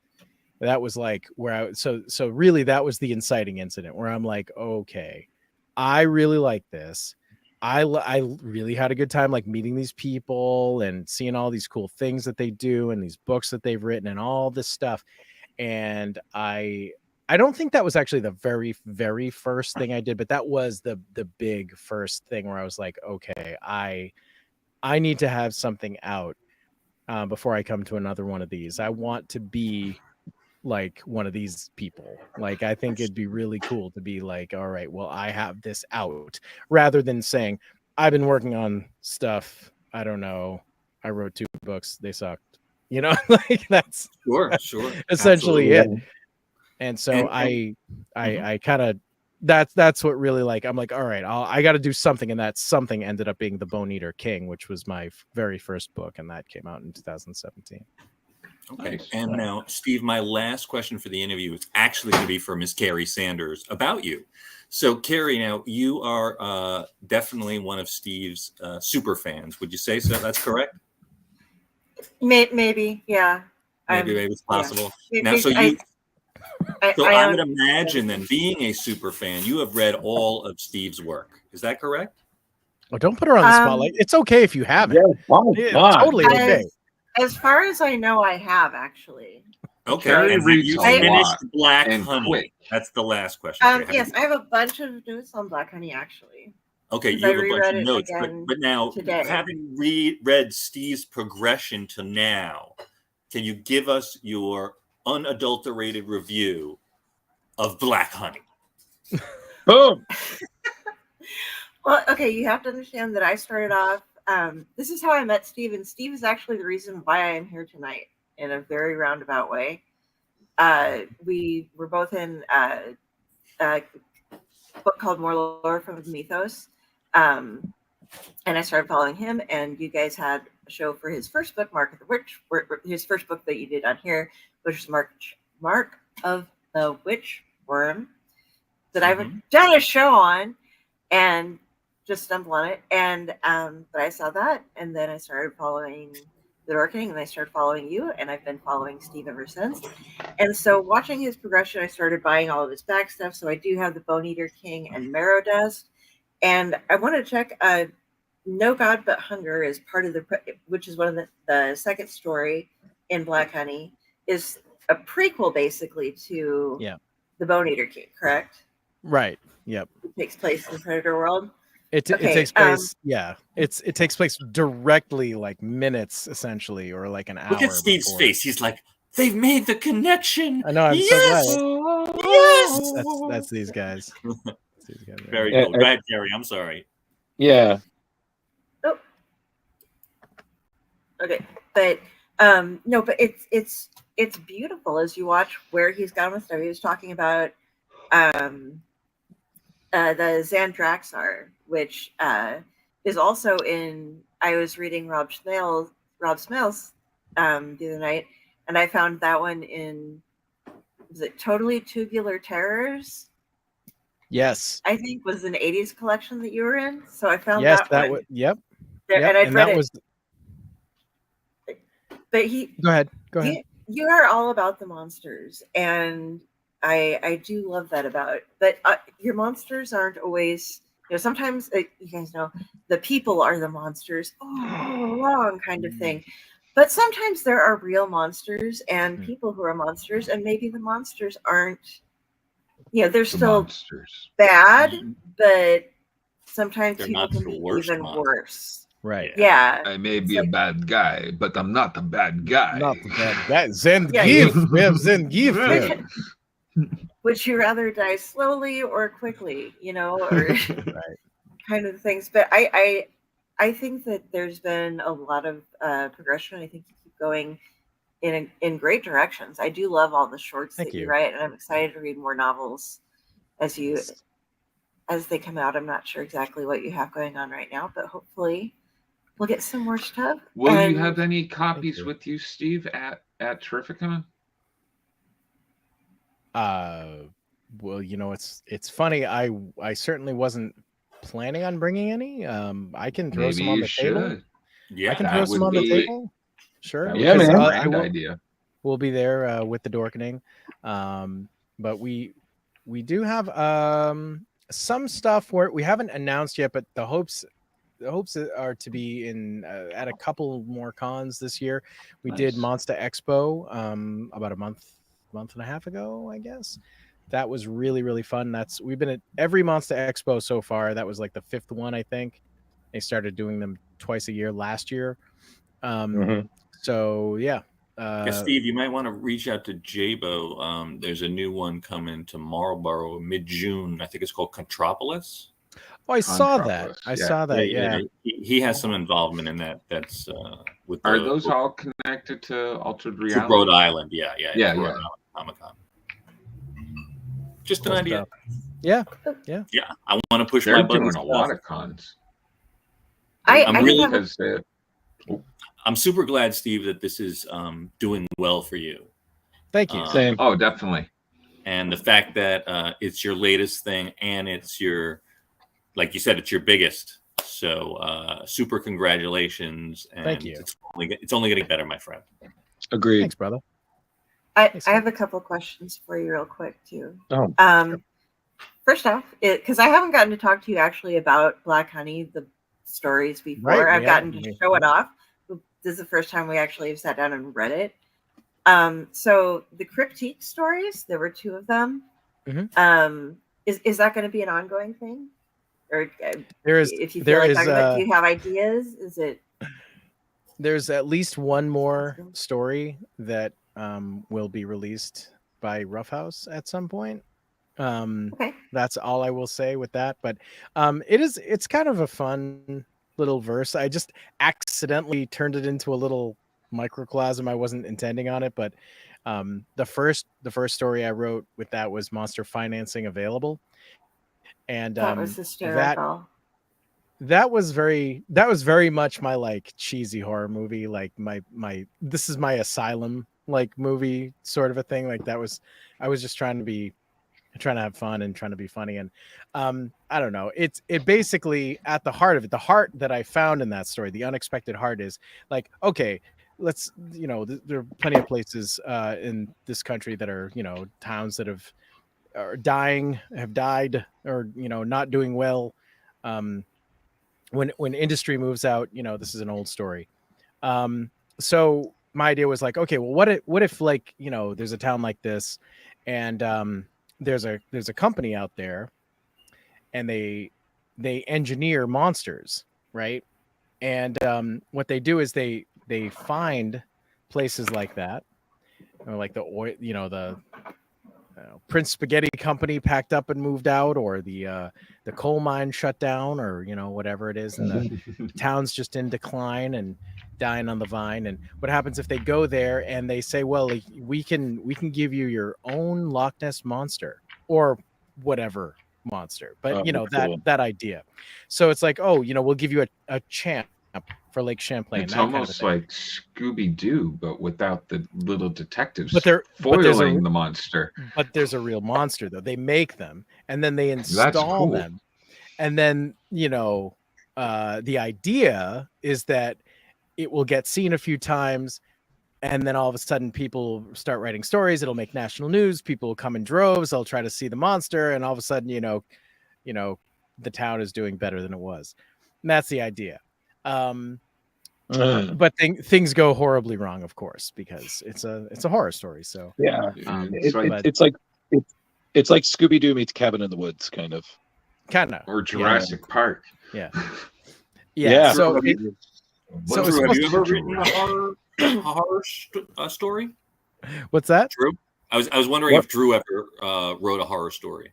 That was like where so really that was the inciting incident where I'm like, okay, I really like this. I really had a good time like meeting these people and seeing all these cool things that they do and these books that they've written and all this stuff. And I don't think that was actually the very, very first thing I did, but that was the big first thing where I was like, okay, I need to have something out before I come to another one of these. I want to be like one of these people. Like, I think it'd be really cool to be like, all right, well, I have this out, rather than saying, I've been working on stuff. I don't know. I wrote 2 books. They sucked. Like that's sure. Essentially it. And so I kind of, that's what really, like, I'm like, all right, I got to do something. And that something ended up being The Bone Eater King, which was my very first book. And that came out in 2017. Okay. Nice. And now, Steve, my last question for the interview is actually going to be for Miss Kari Sanders about you. So, Kari, now you are definitely one of Steve's super fans. Would you say so? That's correct? Maybe, yeah. Maybe it's possible. Yeah. Now, so I would imagine then, being a super fan, you have read all of Steve's work. Is that correct? Oh, don't put her on the spotlight. It's okay if you haven't. It's totally okay. As far as I know, I have actually. Okay. And you finished Black Honey? Quick. That's the last question. Yes, I have a bunch of notes on Black Honey actually. Okay, you have a bunch of notes, but now, today. Having read Steve's progression to now, can you give us your unadulterated review of Black Honey? Boom. Well, okay, you have to understand that I started off. This is how I met Steve, and Steve is actually the reason why I am here tonight in a very roundabout way. We were both in a book called Mollo from Mythos, and I started following him. And you guys had a show for his first book, Mark of the Witch, his first book that you did on here, which was Mark of the Witch Worm, that I've done a show on, and just stumbled on it. And but I saw that, and then I started following The Dorkening, and I started following you, and I've been following Steve ever since. And so watching his progression, I started buying all of his back stuff. So I do have the Bone Eater King and Marrow Dust. And I want to check No God But Hunger is part of which is one of the second story in Black Honey, is a prequel basically to the Bone Eater King, correct? Right. Yep. It takes place in the Predator world. It takes place. It takes place directly, like minutes essentially, or like an hour. Look at Steve's face. He's like, they've made the connection. I know. I'm so glad. Yes. That's these guys. Very cool. Go ahead, Kari. I'm sorry. Yeah. Oh. Okay, but no, but it's beautiful as you watch where he's gone with stuff. He was talking about the Zandraxar, which is also in. I was reading Rob Smales the other night, and I found that one in. Was it Totally Tubular Terrors? Yes, I think was an '80s collection that you were in. So I found that one. was yep. There, and I'd read it. But go ahead. You are all about the monsters, and I do love that about it. But your monsters aren't always, sometimes you guys know the people are the monsters. Oh, wrong kind of thing. But sometimes there are real monsters and people who are monsters, and maybe the monsters aren't, they're still monsters. bad, but sometimes They're people not can the be worst even monsters. worse. Right. Yeah. I may be a bad guy, but I'm not a bad guy. Not the bad guy. Zangief. Yeah, We have Zangief here. Would you rather die slowly or quickly, or Right. kind of things. But I think that there's been a lot of progression. I think you keep going in great directions. I do love all the shorts that you write, and I'm excited to read more novels as they come out. I'm not sure exactly what you have going on right now, but hopefully we'll get some more stuff. Will you have any copies with you, Steve, at Terrificon? Well, it's funny. I certainly wasn't planning on bringing any. I can throw some on the table. Yeah, I can throw some on the table. Sure. Yeah, man. Grand idea. We'll be there with the Dorkening. But we do have some stuff where we haven't announced yet, but the hopes are to be in at a couple more cons this year. We did Monster Expo about a month and a half ago, I guess. That was really, really fun. We've been at every Monster Expo so far. That was like the 5th one, I think. They started doing them twice a year last year. So yeah. Steve, you might want to reach out to Jabo. There's a new one coming to Marlborough mid-June. I think it's called Contropolis. Oh, I saw that. I saw that. Yeah. He has some involvement in that. That's with. Are those all connected to Altered Reality? To Rhode Island, yeah. Rhode Island Comic-Con. Just an idea. Yeah. Yeah. I want to push They're my buttons. doing a lot of cons. I'm super glad, Steve, that this is doing well for you. Thank you. Same. Oh, definitely. And the fact that it's your latest thing, and it's like you said, it's your biggest. So super congratulations. And thank you. It's only getting better, my friend. Agreed. Thanks, brother. I have a couple questions for you real quick too. Oh. Sure. First off, because I haven't gotten to talk to you actually about Black Honey, the stories before. Right, I've gotten to show it off. This is the first time we actually have sat down and read it. So the Cryptique stories, there were 2 of them. Mm-hmm. Is that going to be an ongoing thing? Or if you do you have ideas? Is it? There's at least one more story that will be released by Roughhouse at some point. Okay. That's all I will say with that. But it's kind of a fun little verse. I just accidentally turned it into a little microcosm. I wasn't intending on it, but the first story I wrote with that was Monster Financing Available. And that was hysterical. That was very much my like cheesy horror movie, like my this is my asylum like movie sort of a thing. Like I was just trying to have fun and trying to be funny. And I don't know, it basically at the heart of it, the heart that I found in that story, the unexpected heart is like, okay, let's, there are plenty of places in this country that are, towns that have died or, not doing well. When industry moves out, this is an old story. So my idea was like, okay, well, what if like, there's a town like this and there's a company out there and they engineer monsters, right? And what they do is they find places like that, or like the oil, the Prince Spaghetti Company packed up and moved out, or the coal mine shut down, or whatever it is, and the town's just in decline and dying on the vine. And what happens if they go there and they say, well, like, we can give you your own Loch Ness monster or whatever monster, but cool. that idea. So it's like, oh, we'll give you a champ for Lake Champlain. It's almost like Scooby-Doo, but without the little detectives foiling the monster. But there's a real monster, though. They make them, and then they install them. And then, the idea is that it will get seen a few times, and then all of a sudden people start writing stories. It'll make national news. People will come in droves. They'll try to see the monster, and all of a sudden, the town is doing better than it was. And that's the idea. But things go horribly wrong, of course, because it's a horror story. So yeah, but- it's like Scooby Doo meets Cabin in the Woods, kind of. Or Jurassic Park. Yeah. Yeah. So Drew, have you ever to written a horror story? What's that? Drew? I was wondering if Drew ever wrote a horror story.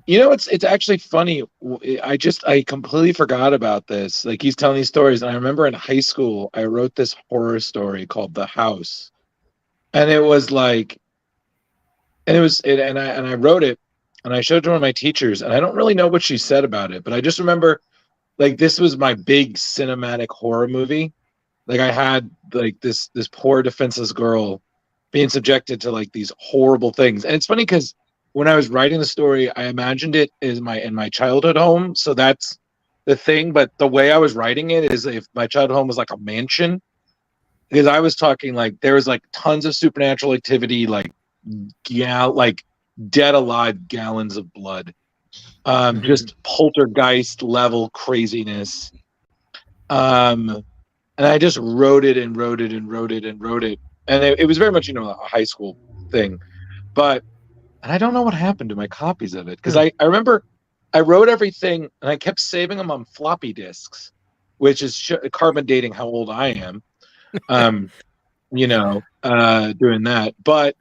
You know, it's actually funny. I completely forgot about this. Like, he's telling these stories, and I remember in high school I wrote this horror story called The House, and it was like, and I wrote it, and I showed it to one of my teachers, and I don't really know what she said about it, but I just remember, like, this was my big cinematic horror movie. Like, I had like this poor defenseless girl being subjected to like these horrible things, and it's funny because when I was writing the story, I imagined it in my childhood home. So that's the thing. But the way I was writing it is if my childhood home was like a mansion, because I was talking like there was like tons of supernatural activity, like dead alive gallons of blood, just poltergeist level craziness. And I just wrote it, and it was very much, a high school thing, and I don't know what happened to my copies of it, because I remember I wrote everything and I kept saving them on floppy disks, which is carbon dating how old I am, doing that. But,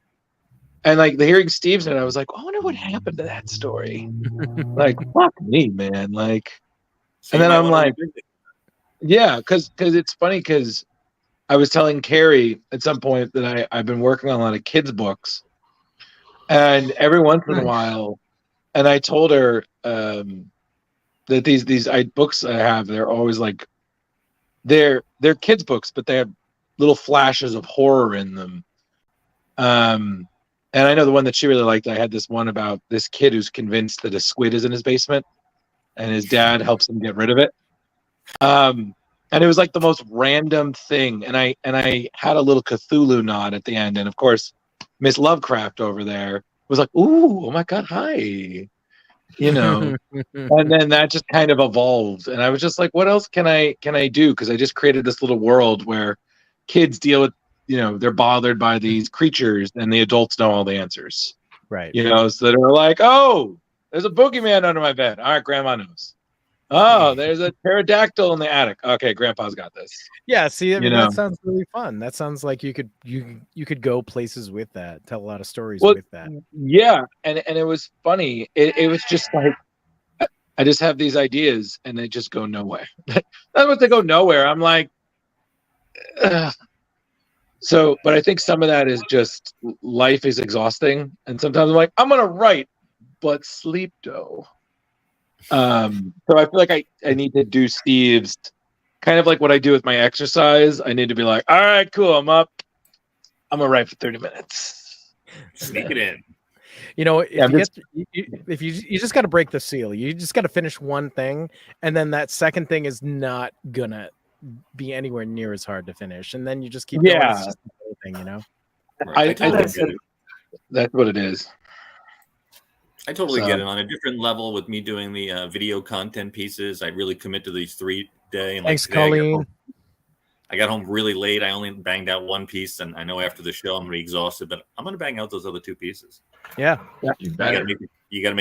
and like hearing Steve's in it, I was like, I wonder what happened to that story. Like, fuck me, man. Like, and then I'm like, yeah, because it's funny because I was telling Kari at some point that I've been working on a lot of kids' books. And every once in a while, and I told her that these books I have, they're always like, they're kids' books, but they have little flashes of horror in them. And I know the one that she really liked, I had this one about this kid who's convinced that a squid is in his basement, and his dad helps him get rid of it. And it was like the most random thing, and I had a little Cthulhu nod at the end, and of course Miss Lovecraft over there was like, "Ooh, oh my God, hi," and then that just kind of evolved, and I was just like, "What else can I do?" Because I just created this little world where kids deal with, they're bothered by these creatures, and the adults know all the answers, right? So they're like, "Oh, there's a boogeyman under my bed. All right, Grandma knows. Oh, there's a pterodactyl in the attic. Okay, Grandpa's got this." Yeah, see, that sounds really fun. That sounds like you could go places with that, tell a lot of stories with that. Yeah, and it was funny. It was just like, I just have these ideas and they just go nowhere. Not what they go nowhere. I'm like, ugh. So, but I think some of that is just life is exhausting, and sometimes I'm like, I'm gonna write, but sleep though. So I feel like I need to do Steve's kind of like what I do with my exercise. I need to be like, all right, cool, I'm up. I'm gonna write for 30 minutes. Sneak it in. If you just got to break the seal. You just got to finish one thing, and then that second thing is not gonna be anywhere near as hard to finish, and then you just keep going. It's just the thing, I think that's what it is. I totally get it. On a different level with me doing the video content pieces, I really commit to these 3-day. And thanks, Colleen. I got home really late. I only banged out one piece, and I know after the show I'm gonna be exhausted, but I'm gonna bang out those other 2 pieces. Yeah. You gotta make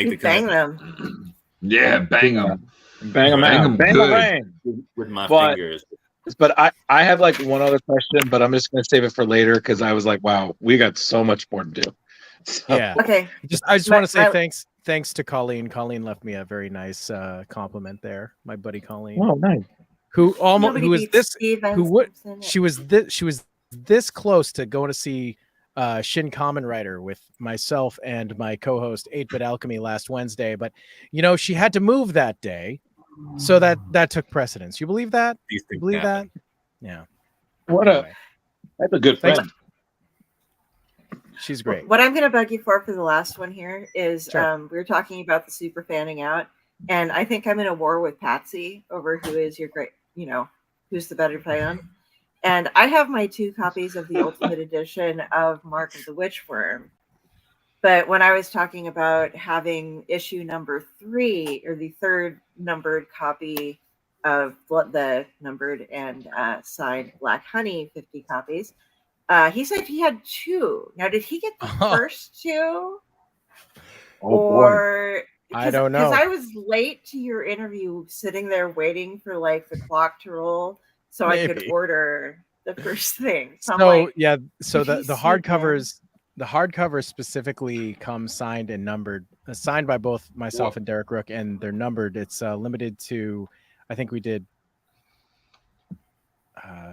the bang commitment. them. Yeah, bang them. Bang them out. Bang with my fingers. But I have like one other question, but I'm just gonna save it for later because I was like, wow, we got so much more to do. So. Yeah. Okay. I just want to say thanks to Colleen. Colleen left me a very nice compliment there. My buddy Colleen. Oh, nice. She was this close to going to see Shin Kamen Rider with myself and my co-host 8-Bit Alchemy last Wednesday, but she had to move that day, so that took precedence. You believe that? You believe that? Yeah. That's a good friend. She's great. What I'm going to bug you for the last one here is sure. We were talking about the super fanning out, and I think I'm in a war with Patsy over who is your great, who's the better fan. And I have my 2 copies of the Ultimate Edition of Mark of the Witchworm. But when I was talking about having issue number 3 or the 3rd numbered copy of the numbered and signed Black Honey 50 copies. He said he had 2. Now, did he get the first 2? Or I don't know. Because I was late to your interview, sitting there waiting for like the clock to roll so I could order the first thing. So the hardcovers specifically come signed and numbered, signed by both myself and Derek Rook, and they're numbered. It's limited to, I think we did.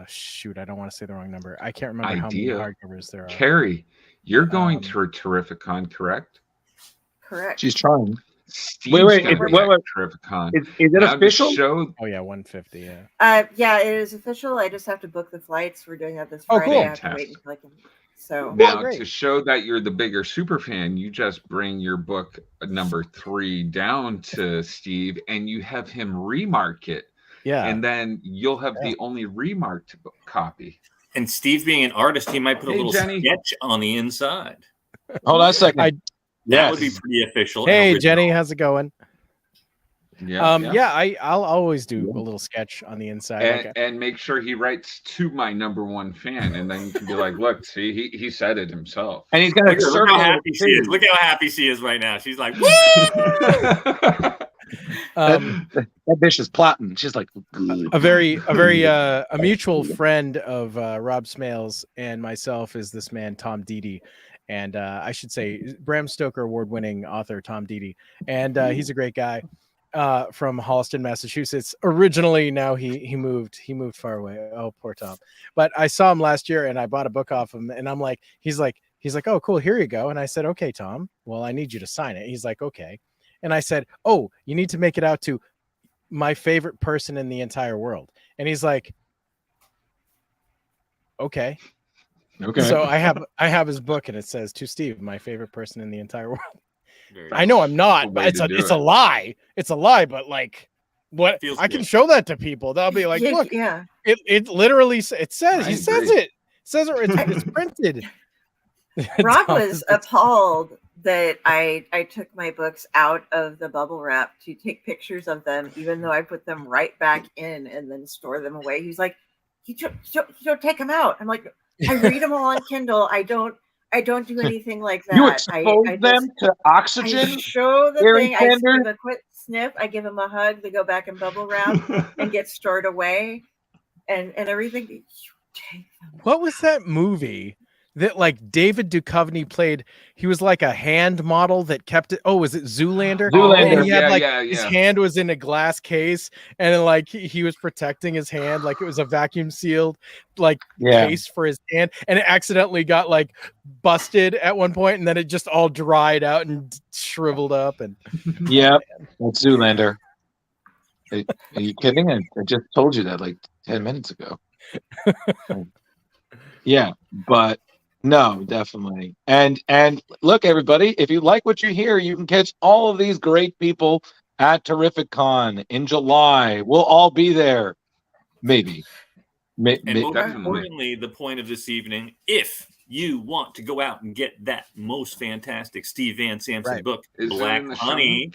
Shoot, I don't want to say the wrong number. I can't remember how many hardcovers there are. Kari, you're going to Terrificon, correct? Correct. She's trying. Wait. Terrificon. Is it official? Oh yeah, 150. Yeah. Yeah, it is official. I just have to book the flights. We're doing that this Friday. Cool. I have to wait until I can. So now, to show that you're the bigger super fan, you just bring your book number 3 down to Steve, and you have him remark it. Yeah. And then you'll have the only remarked copy. And Steve, being an artist, he might put a little sketch on the inside. Hold on a second. That would be pretty official. Hey, Jenny, how's it going? Yeah. I'll always do a little sketch on the inside. And make sure he writes to my number 1 fan, and then you can be like, look, see, he said it himself. And he's gonna look how happy she is. Look how happy she is right now. She's like, woo! That bitch is plotting. She's like, a mutual friend of Rob Smales and myself is this man Tom Dede, and I should say Bram Stoker award-winning author Tom Dede, and he's a great guy from Holliston, Massachusetts. Originally, now he moved far away. Oh, poor Tom. But I saw him last year, and I bought a book off him, and I'm like, he's like, oh, cool, here you go. And I said, okay, Tom, well, I need you to sign it. He's like, okay. And I said, oh, you need to make it out to my favorite person in the entire world. And he's like, okay. So I have his book, and it says, to Steve, my favorite person in the entire world. I know I'm not, but it's a lie. It's a lie, but like, what I can show that to people. They'll be like, look, it literally it says he says it. It's printed. Rob was appalled that I took my books out of the bubble wrap to take pictures of them, even though I put them right back in and then store them away. He's like, you don't take them out. I'm like, I read them all on Kindle. I don't do anything like that. You expose them to oxygen? I show the thing. I give a quick sniff. I give them a hug. They go back in bubble wrap and get stored away, and everything. You take them. What was that movie that like David Duchovny played? He was like a hand model that kept it. Oh, was it Zoolander? Zoolander. And he had his hand was in a glass case, and like he was protecting his hand like it was a vacuum sealed case for his hand, and it accidentally got like busted at one point, and then it just all dried out and shriveled up. And that's Zoolander. Are you kidding? I just told you that like 10 minutes ago. But no, definitely. And look, everybody, if you like what you hear, you can catch all of these great people at Terrificon in July. We'll all be there. Maybe. And more importantly, the point of this evening, if you want to go out and get that most fantastic Steve Van Samson book, Black Honey,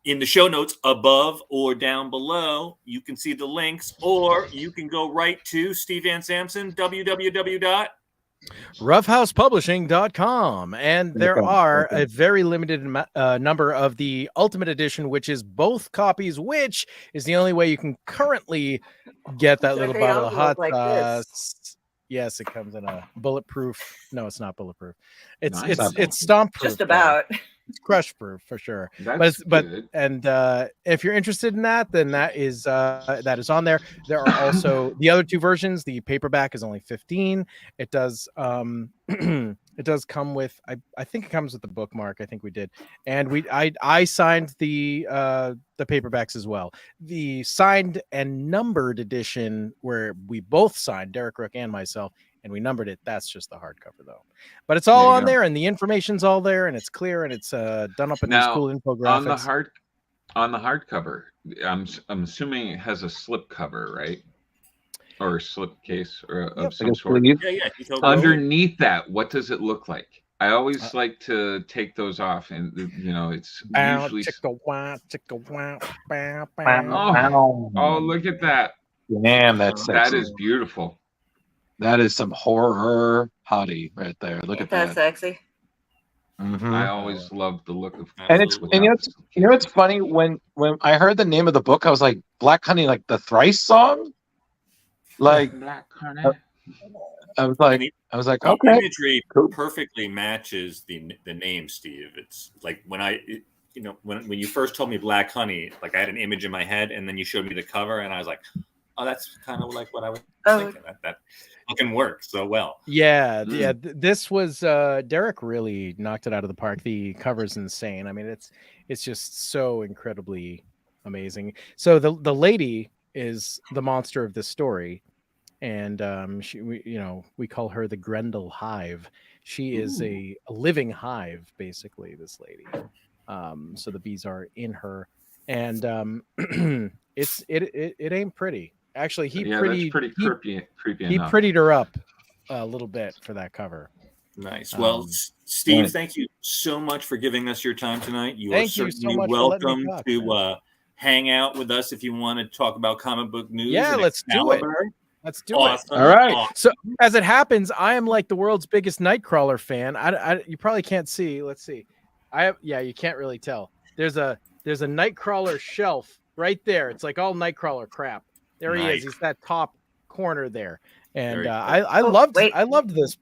in the show notes above or down below, you can see the links, or you can go right to Steve Van Samson, www.roughhousepublishing.com, and there are a very limited number of the Ultimate Edition, which is both copies, which is the only way you can currently get that little bottle of hot sauce. Yes, it comes in a bulletproof. No, it's not bulletproof. It's stomp proof. Just about. It's crush proof for sure. And if you're interested in that, then that is on there. There are also the other 2 versions. The paperback is only $15. It does it does come with I think it comes with the bookmark. I think we did, and I signed the paperbacks as well. The signed and numbered edition, where we both signed, Derek Rook and myself, and we numbered it. That's just the hardcover though, but it's all on there, and the information's all there, and it's clear, and it's done up in these cool infographics. On the hardcover, I'm assuming it has a slip cover, right? Or a slip case or of some sort. Yeah. Underneath that, what does it look like? I always like to take those off, and it's usually. Oh, look at that! Damn, that's sexy. That is beautiful. That is some horror hottie right there. Look at that. That's sexy. Mm-hmm. I always love the look of. And you know what's funny, when I heard the name of the book, I was like, Black Honey, like the Thrice song, like Black Honey. I was like, the okay. Imagery perfectly matches the name, Steve. It's like when when you first told me Black Honey, like I had an image in my head, and then you showed me the cover, and I was like, oh, that's kind of like what I was thinking. That fucking works so well. Yeah. This was Derek really knocked it out of the park. The cover's insane. I mean, it's just so incredibly amazing. So the lady is the monster of this story. And we call her the Grendel Hive. She is a living hive, basically, this lady. So the bees are in her, and it ain't pretty. Actually, he prettied her up a little bit for that cover. Nice. Well, Steve, thank you so much for giving us your time tonight. You are certainly welcome to hang out with us if you want to talk about comic book news. Yeah, let's do it. Let's do it. All right. Awesome. So as it happens, I am like the world's biggest Nightcrawler fan. You probably can't see. Let's see. You can't really tell. There's a Nightcrawler shelf right there. It's like all Nightcrawler crap. There he is. He's that top corner there. And I loved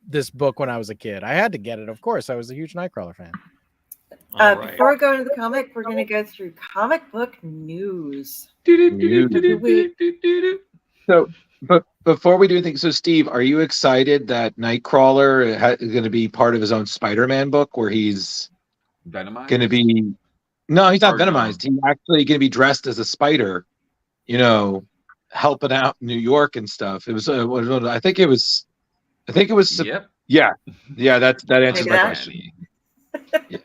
this book when I was a kid. I had to get it, of course. I was a huge Nightcrawler fan. Before we go into the comic, we're going to go through comic book news. So, but before we do anything, so Steve, are you excited that Nightcrawler is going to be part of his own Spider-Man book where he's Venomized? going to be? No, he's not venomized. He's actually going to be dressed as a spider, helping out New York and stuff. It was, I think it was. Yep. Yeah. That answers my question. Yeah.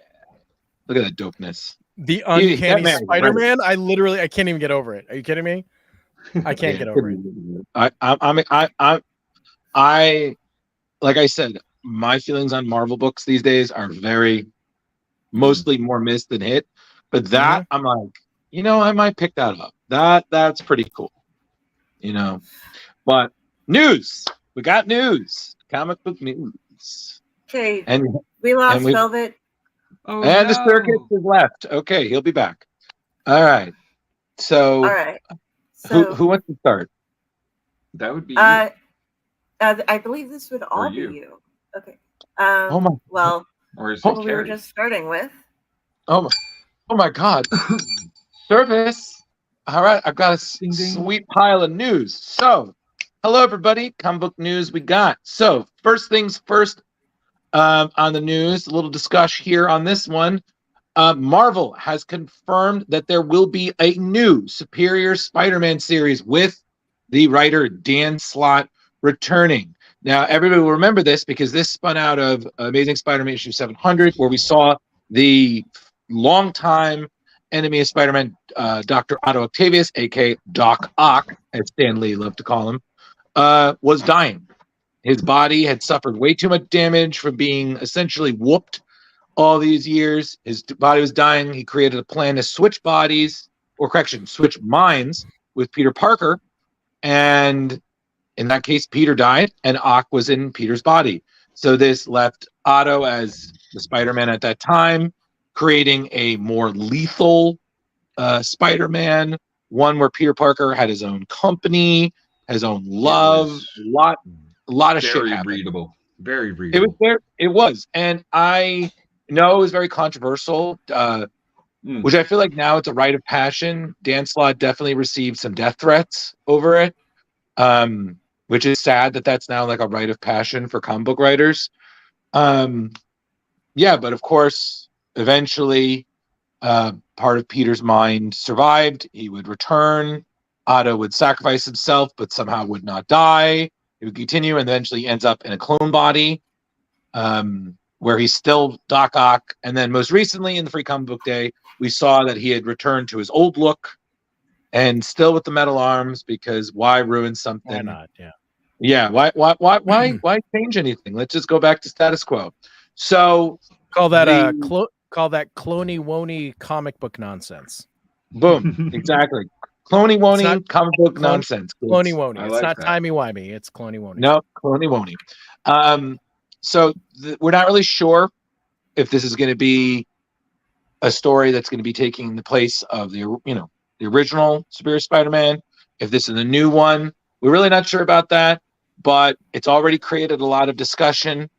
Look at that dopeness. The uncanny Spider-Man. I can't even get over it. Are you kidding me? I can't get over it. I like I said, my feelings on Marvel books these days are mostly more miss than hit. But that I'm like, I might pick that up. That's pretty cool. But news. We got news. Comic book news. Okay. And we lost Velvet. The circus is left. Okay, he'll be back. All right. So all right. So, who wants to start? That would be I believe this would all be you. Okay. Well, or is we were just starting with. Oh my God. Service. All right, I've got a sweet pile of news. So, hello everybody. Comic book news we got. So, first things first, on the news, a little discussion here on this one. Marvel has confirmed that there will be a new Superior Spider-Man series with the writer Dan Slott returning. Now, everybody will remember this because this spun out of Amazing Spider-Man issue 700, where we saw the longtime enemy of Spider-Man, Dr. Otto Octavius, a.k.a. Doc Ock, as Stan Lee loved to call him, was dying. His body had suffered way too much damage from being essentially whooped all these years. His body was dying. He created a plan to switch minds with Peter Parker. And in that case, Peter died and Ock was in Peter's body. So this left Otto as the Spider-Man at that time, creating a more lethal Spider-Man, one where Peter Parker had his own company, his own love, a lot of shit happened. Very readable. It was. And I know it was very controversial, which I feel like now it's a rite of passion. Dan Slott definitely received some death threats over it, which is sad that that's now like a rite of passion for comic book writers. But of course, eventually, part of Peter's mind survived. He would return. Otto would sacrifice himself, but somehow would not die. He would continue and eventually ends up in a clone body, where he's still Doc Ock. And then most recently in the Free Comic Book Day, we saw that he had returned to his old look and still with the metal arms, because why ruin something? Why not? Yeah. Why change anything? Let's just go back to status quo. So call that cloney woney comic book nonsense. Boom, exactly. Cloney woney comic book nonsense. Cloney woney. It's like not that. timey wimey. It's cloney woney. No, cloney woney. So we're not really sure if this is going to be a story that's going to be taking the place of the original Superior Spider-Man. If this is a new one, we're really not sure about that. But it's already created a lot of discussion.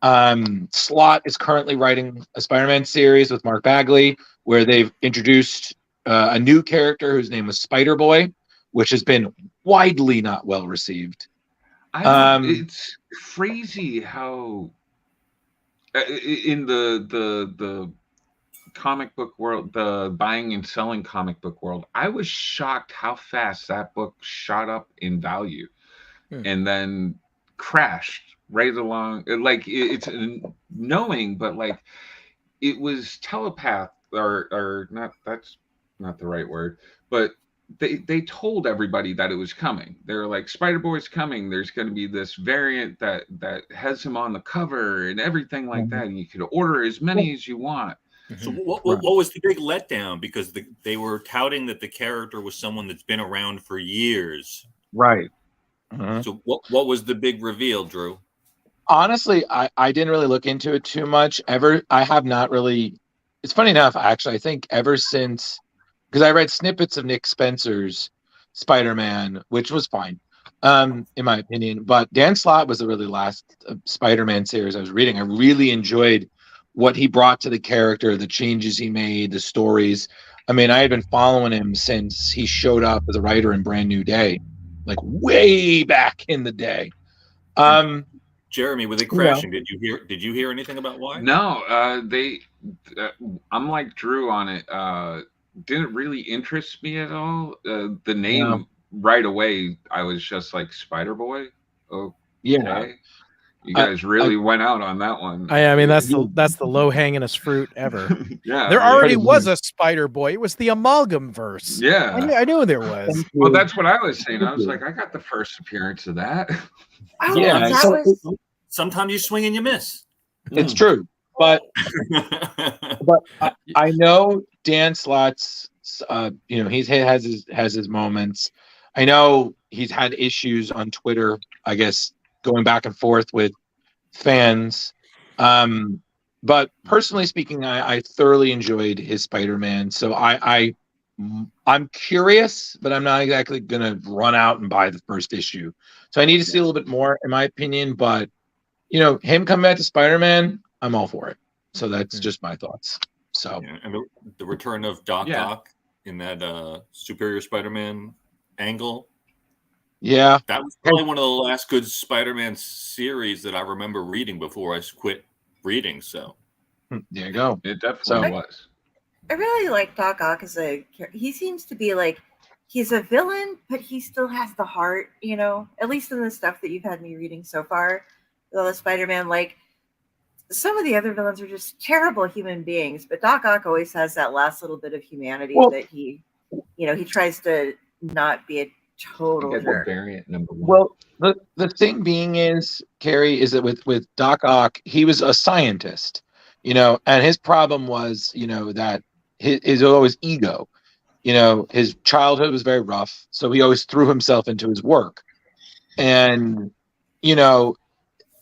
Slott is currently writing a Spider-Man series with Mark Bagley, where they've introduced a new character whose name was Spider-Boy, which has been widely not well received. It's crazy how in the comic book world, the buying and selling comic book world, I was shocked how fast that book shot up in value and then crashed right along. Like it's knowing, but like it was telepath or not. That's not the right word, but they told everybody that it was coming. They were like, Spider-Boy's coming. There's going to be this variant that has him on the cover and everything like that. And you could order as many as you want. So what was the big letdown? Because they were touting that the character was someone that's been around for years. Right. So what was the big reveal, Drew? Honestly, I didn't really look into it too much. I have not really. It's funny enough, actually. I think ever since, because I read snippets of Nick Spencer's Spider-Man, which was fine, in my opinion. But Dan Slott was the really last Spider-Man series I was reading. I really enjoyed what he brought to the character, the changes he made, the stories. I mean, I had been following him since he showed up as a writer in Brand New Day, like way back in the day. Jeremy, were they crashing? Did you hear anything about why? No, I'm like Drew on it. Didn't really interest me at all. The name right away, I was just like Spider-Boy. Oh, yeah. You guys really went out on that one. I mean, that's the low hangingest fruit ever. Yeah, there already was a Spider-Boy. It was the Amalgam verse. Yeah, I knew there was. Well, that's what I was saying. I was like, I got the first appearance of that. Sometimes you swing and you miss. It's true, but I know Dan Slott's. He has his moments. I know he's had issues on Twitter, I guess, going back and forth with fans. But personally speaking, I thoroughly enjoyed his Spider-Man. So I'm curious, but I'm not exactly going to run out and buy the first issue. So I need to see a little bit more, in my opinion. But, him coming back to Spider-Man, I'm all for it. So that's just my thoughts. So and the return of Doc Ock in that Superior Spider-Man angle. Yeah, that was probably one of the last good Spider-Man series that I remember reading before I quit reading. So there you go. It definitely was. I really like Doc Ock as he seems to be like, he's a villain, but he still has the heart, at least in the stuff that you've had me reading so far. With all the Spider-Man, like some of the other villains are just terrible human beings, but Doc Ock always has that last little bit of humanity that he tries to not be a total jerk. Variant number one. Well, the thing being is, Kari, is that with Doc Ock, he was a scientist, and his problem was, that his always ego. His childhood was very rough, so he always threw himself into his work, and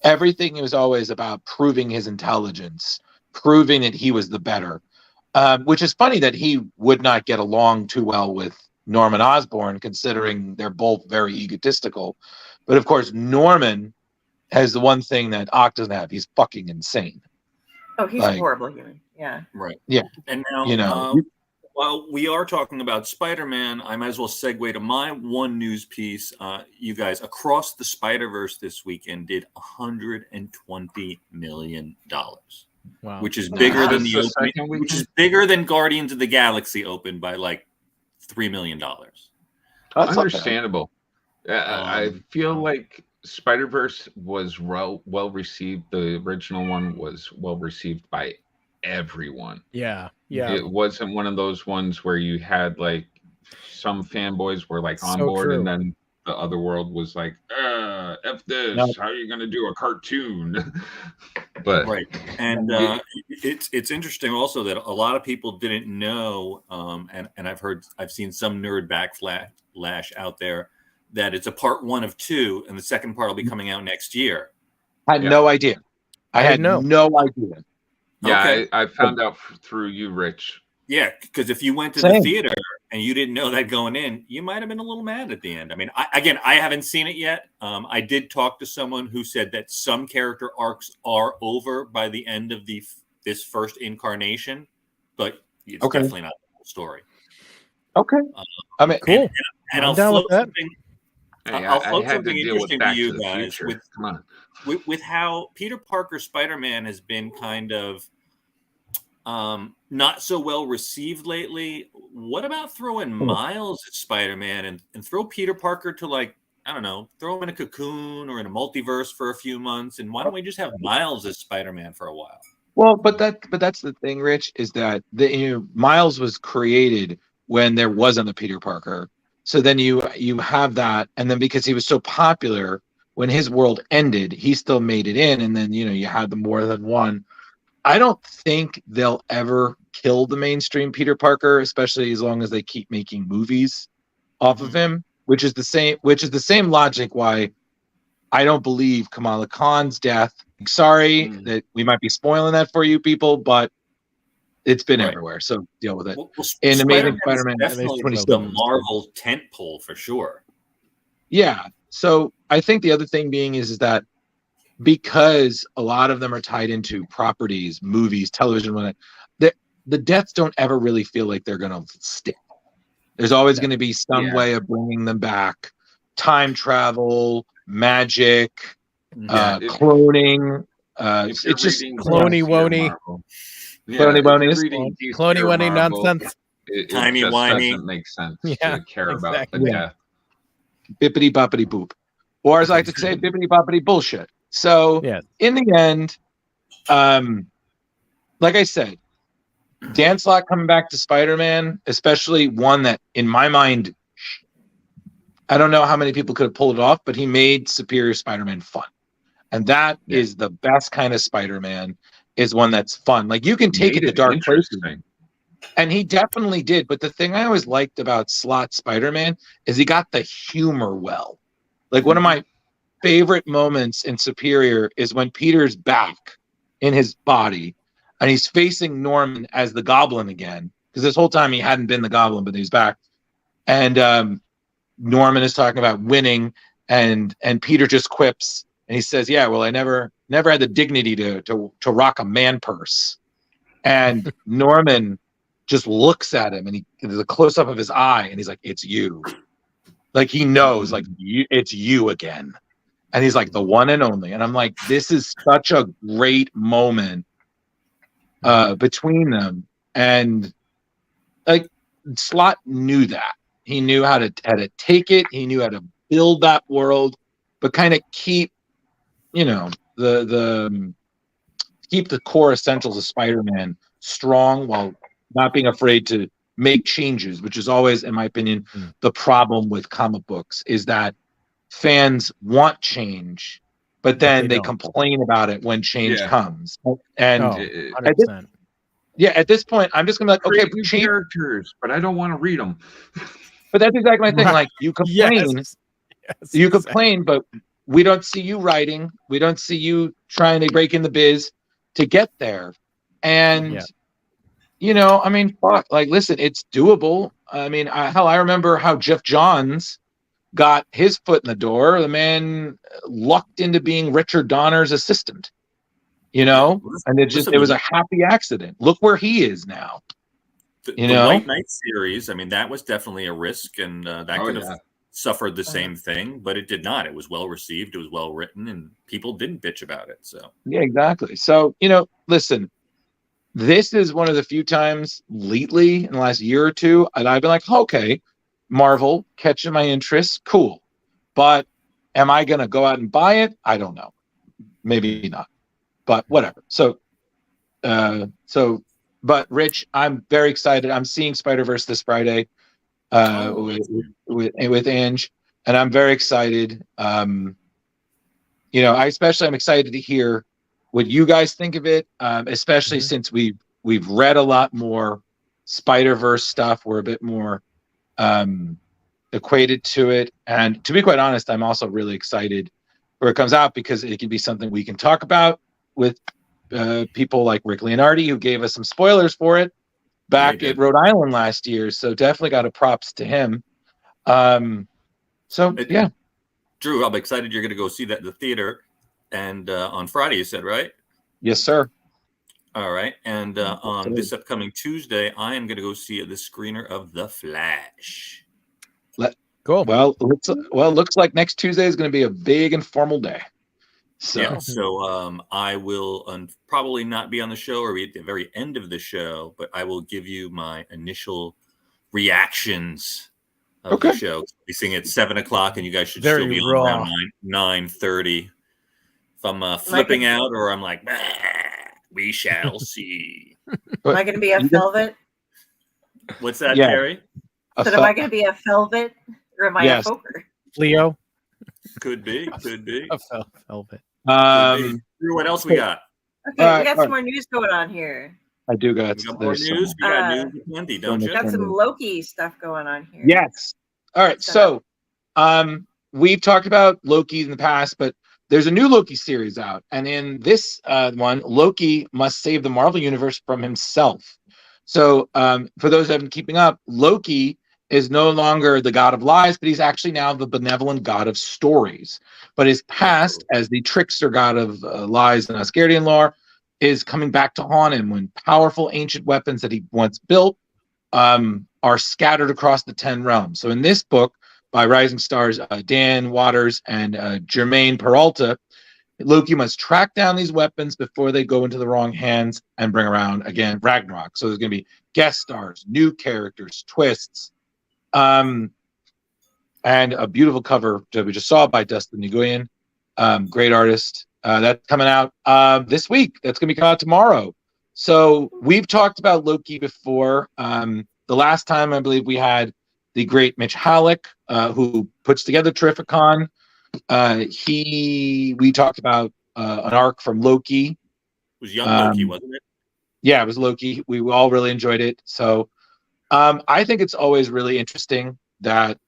everything was always about proving his intelligence, proving that he was the better. Which is funny that he would not get along too well with Norman Osborn, considering they're both very egotistical. But of course, Norman has the one thing that Ock doesn't have. He's fucking insane. Oh, he's a horrible human. Yeah. Right. Yeah. And now, while we are talking about Spider-Man, I might as well segue to my one news piece. You guys, Across the Spider-Verse this weekend did $120 million. Wow. Which is bigger than which is bigger than Guardians of the Galaxy opened by like $3 million. That's understandable. I feel like Spider-Verse was well received. The original one was well received by everyone. Yeah. It wasn't one of those ones where you had like some fanboys were like on board, and then the other world was like, F this. How are you going to do a cartoon? But right, and it's interesting also that a lot of people didn't know, and I've seen some nerd backlash out there that it's a part 1 of 2, and the second part will be coming out next year. I had no idea. I had no idea. Yeah, Okay. I found out through you, Rich. Yeah, because if you went to the theater and you didn't know that going in, you might have been a little mad at the end. I mean, I haven't seen it yet. I did talk to someone who said that some character arcs are over by the end of this first incarnation, but it's definitely not the whole story. Okay. I mean, cool. And I'll float something. I'll float something interesting to you guys with how Peter Parker Spider-Man has been kind of not so well received lately. What about throwing Miles as Spider-Man and throw Peter Parker to, like, I don't know, throw him in a cocoon or in a multiverse for a few months, and why don't we just have Miles as Spider-Man for a while? Well, but that's the thing, Rich, is that Miles was created when there wasn't a Peter Parker. So then you have that, and then because he was so popular, when his world ended, he still made it in, and then you had the more than one. I don't think they'll ever kill the mainstream Peter Parker, especially as long as they keep making movies off of him, which is the same logic why I don't believe Kamala Khan's death. Sorry that we might be spoiling that for you people, but it's been everywhere, so deal with it. Well, in Amazing Spider-Man, definitely the Marvel tentpole for sure. Yeah. So I think the other thing being is that because a lot of them are tied into properties, movies, television, the deaths don't ever really feel like they're going to stick. There's always going to be some way of bringing them back. Time travel, magic, cloning. It's just clony-wony. Clony-wony nonsense. Timey-wimey. Doesn't make sense to care about the death. Bippity boppity boop. Or as I like to say, bippity boppity bullshit. So in the end, like I said, Dan Slott coming back to Spider-Man, especially one that in my mind, I don't know how many people could have pulled it off, but he made Superior Spider-Man fun. And that is the best kind of Spider-Man, is one that's fun. Like, you can take it to dark places. And he definitely did. But the thing I always liked about Slott Spider-Man is he got the humor well. Like, one of my favorite moments in Superior is when Peter's back in his body and he's facing Norman as the Goblin again. Because this whole time he hadn't been the Goblin, but he's back. And Norman is talking about winning, and Peter just quips. And he says, yeah, well, I never had the dignity to rock a man purse. And Norman just looks at him, and there's a close up of his eye, and he's like, it's you. Like, he knows, like, it's you again. And he's like, the one and only. And I'm like, this is such a great moment between them. And like, Slott knew that. He knew how to take it. He knew how to build that world, but kind of keep, keep the core essentials of Spider-Man strong while not being afraid to make changes, which is always, in my opinion, the problem with comic books, is that fans want change, but then they complain about it when change comes. And at this point, I'm just gonna be like, okay, change characters, but I don't want to read them. But that's exactly my thing. Like, you complain, complain, but we don't see you writing. We don't see you trying to break in the biz to get there. And I mean, fuck. Like, listen, it's doable. I mean, I remember how Jeff Johns got his foot in the door. The man lucked into being Richard Donner's assistant. And it was a happy accident. Look where he is now. The White Knight series, I mean, that was definitely a risk, and that could have suffered the same thing, but it did not. It was well received, it was well written, and people didn't bitch about it. So yeah, exactly. So listen, this is one of the few times lately in the last year or two that I've been like, okay, Marvel catching my interest, cool, but am I gonna go out and buy it? I don't know, maybe not, but whatever. But Rich, I'm very excited. I'm seeing Spider-Verse this Friday with Ange, and I'm very excited. I'm excited to hear what you guys think of it, especially since we've read a lot more Spider-Verse stuff. We're a bit more equated to it, and to be quite honest, I'm also really excited where it comes out because it can be something we can talk about with people like Rick Leonardi, who gave us some spoilers for it back at Rhode Island last year. So definitely got a props to him. Yeah, Drew, I'm excited you're going to go see that in the theater, and on Friday you said, right? Yes, sir. All right, and on this upcoming Tuesday, I am going to go see the screener of The Flash. Cool. Well, it looks like next Tuesday is going to be a big and formal day. So I will probably not be on the show or be at the very end of the show, but I will give you my initial reactions of the show. We're seeing at 7:00, and you guys should still be on around 9:30. If I'm flipping out or I'm like, we shall see. Am I going to be a velvet? What's that, Kari? Am I going to be a velvet or am I a poker? Leo. Could be. A velvet. Drew, what else we got? Okay, we got some more news going on here. I do got more news. We got news plenty, don't you? We got some Loki stuff going on here. Yes. All right. So, we've talked about Loki in the past, but there's a new Loki series out, and in this one, Loki must save the Marvel universe from himself. So, for those that have been keeping up, Loki is no longer the god of lies, but he's actually now the benevolent god of stories. But his past as the trickster god of lies and Asgardian lore is coming back to haunt him when powerful ancient weapons that he once built are scattered across the 10 realms. So in this book by rising stars Dan Waters and Jermaine Peralta, Loki must track down these weapons before they go into the wrong hands and bring around, again, Ragnarok. So there's going to be guest stars, new characters, twists, and a beautiful cover that we just saw by Dustin Nguyen, great artist. That's coming out this week. That's going to be coming out tomorrow. So we've talked about Loki before. The last time I believe we had the great Mitch Halleck, who puts together Terrificon. We talked about an arc from Loki. It was young Loki, wasn't it? Yeah, it was Loki. We all really enjoyed it. So I think it's always really interesting that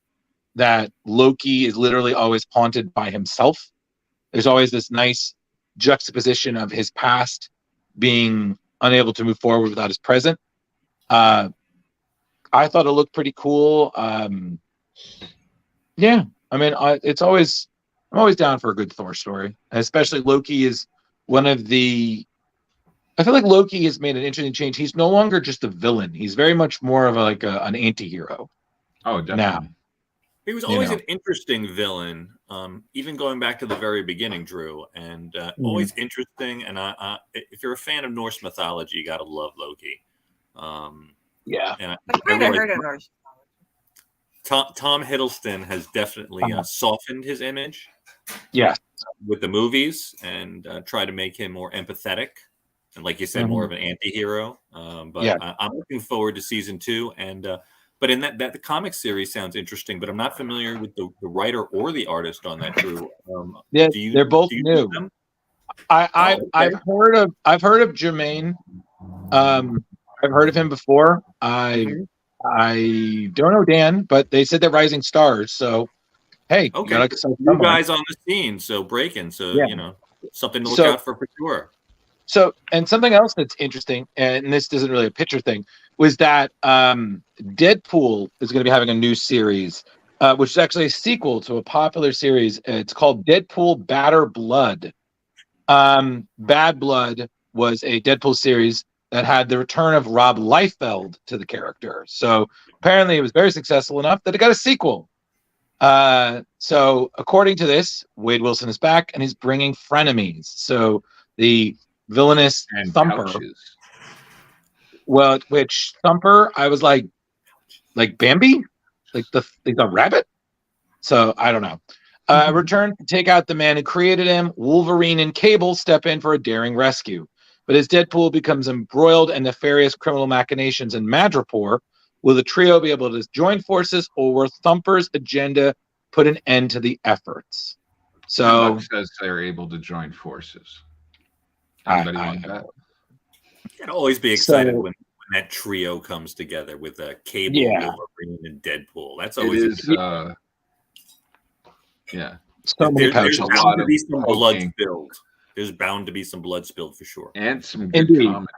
Loki is literally always haunted by himself. There's always this nice juxtaposition of his past being unable to move forward without his present. I thought it looked pretty cool. Yeah, I mean, I'm always down for a good Thor story, especially Loki is one of the. I feel like Loki has made an interesting change. He's no longer just a villain. He's very much more of an anti-hero. Oh, definitely. Now. He was always an interesting villain, even going back to the very beginning, Drew, and always interesting. And if you're a fan of Norse mythology, you got to love Loki. Yeah. And I've heard of Norse mythology. Tom Hiddleston has definitely softened his image. Yeah. With the movies and tried to make him more empathetic. And like you said, more of an anti-hero. But I'm looking forward to season 2. And but in that the comic series sounds interesting, but I'm not familiar with the writer or the artist on that, Drew. They're both new. I've heard of Jermaine. I've heard of him before. I don't know Dan, but they said they're rising stars. So hey, okay, you guys on the scene, so breaking, so something to look out for sure. So, and something else that's interesting, and this isn't really a picture thing, was that Deadpool is going to be having a new series, which is actually a sequel to a popular series. It's called Deadpool Batter Blood. Bad Blood was a Deadpool series that had the return of Rob Liefeld to the character. So apparently it was very successful enough that it got a sequel. So according to this, Wade Wilson is back and he's bringing frenemies. So the villainous and Thumper. Pouches. Well, which Thumper, I was like Bambi, like the rabbit. So I don't know. Return to take out the man who created him. Wolverine and Cable step in for a daring rescue. But as Deadpool becomes embroiled in nefarious criminal machinations in Madripoor, will the trio be able to join forces, or will Thumper's agenda put an end to the efforts? So says they're able to join forces. Anybody want that? I'd always be excited when that trio comes together with Cable, Wolverine, and Deadpool. That's always yeah. So many there's pouches. bound to be some blood spilled. There's bound to be some blood spilled for sure, and some good comedy.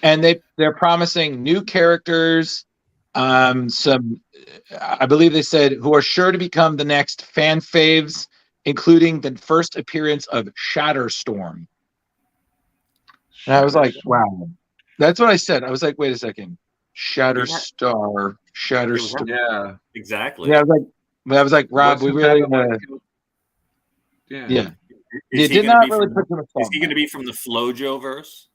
And they're promising new characters. Some, I believe they said, who are sure to become the next fan faves, including the first appearance of Shatterstorm. And I was like, wow. That's what I said. I was like, wait a second. Shatterstar. Yeah, exactly. Yeah, I was like, Rob, we really yeah. You did not really put too much thought. Is he going to be from the Flojo verse?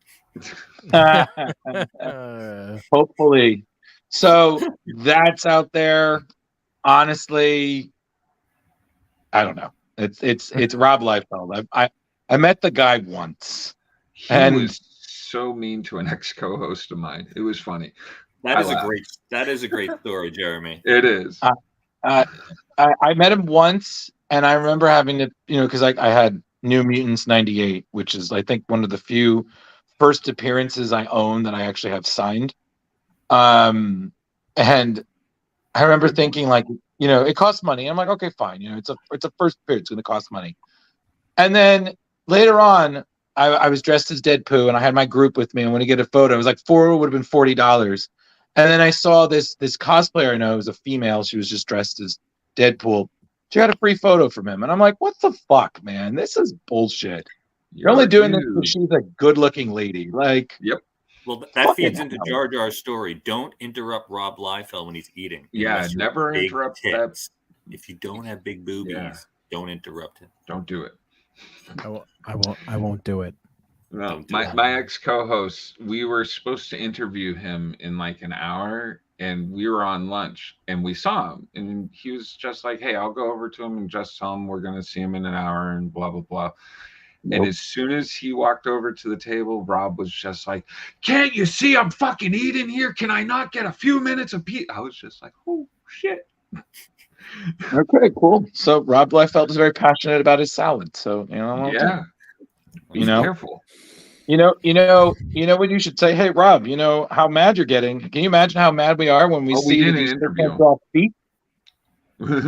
Hopefully. So that's out there. Honestly, I don't know. It's Rob Liefeld. I met the guy once. He was so mean to an ex-co-host of mine. It was funny. That is a great story, Jeremy. It is. I met him once, and I remember having to, because I had New Mutants 98, which is, I think, one of the few first appearances I own that I actually have signed. And I remember thinking, like, it costs money. I'm like, okay, fine. It's a first appearance. It's going to cost money. And then later on, I was dressed as Deadpool, and I had my group with me. And when I get a photo, it was like would have been $40. And then I saw this cosplayer I know, it was a female. She was just dressed as Deadpool. She got a free photo from him. And I'm like, what the fuck, man? This is bullshit. You're only doing this because she's a good-looking lady. Like, yep. Well, that feeds into Jar Jar's story. Don't interrupt Rob Liefeld when he's eating. Yeah, never interrupt that. If you don't have big boobies, don't interrupt him. Don't do it. I won't do it. No, my ex-co-host, we were supposed to interview him in like an hour, and we were on lunch, and we saw him, and he was just like, hey, I'll go over to him and just tell him we're going to see him in an hour and blah, blah, blah. Nope. And as soon as he walked over to the table, Rob was just like, can't you see I'm fucking eating here? Can I not get a few minutes of peace? I was just like, oh, shit. Okay, cool. So Rob Liefeld is very passionate about his salad. So, be careful. You know what you should say? Hey, Rob, how mad you're getting. Can you imagine how mad we are when we see these feet?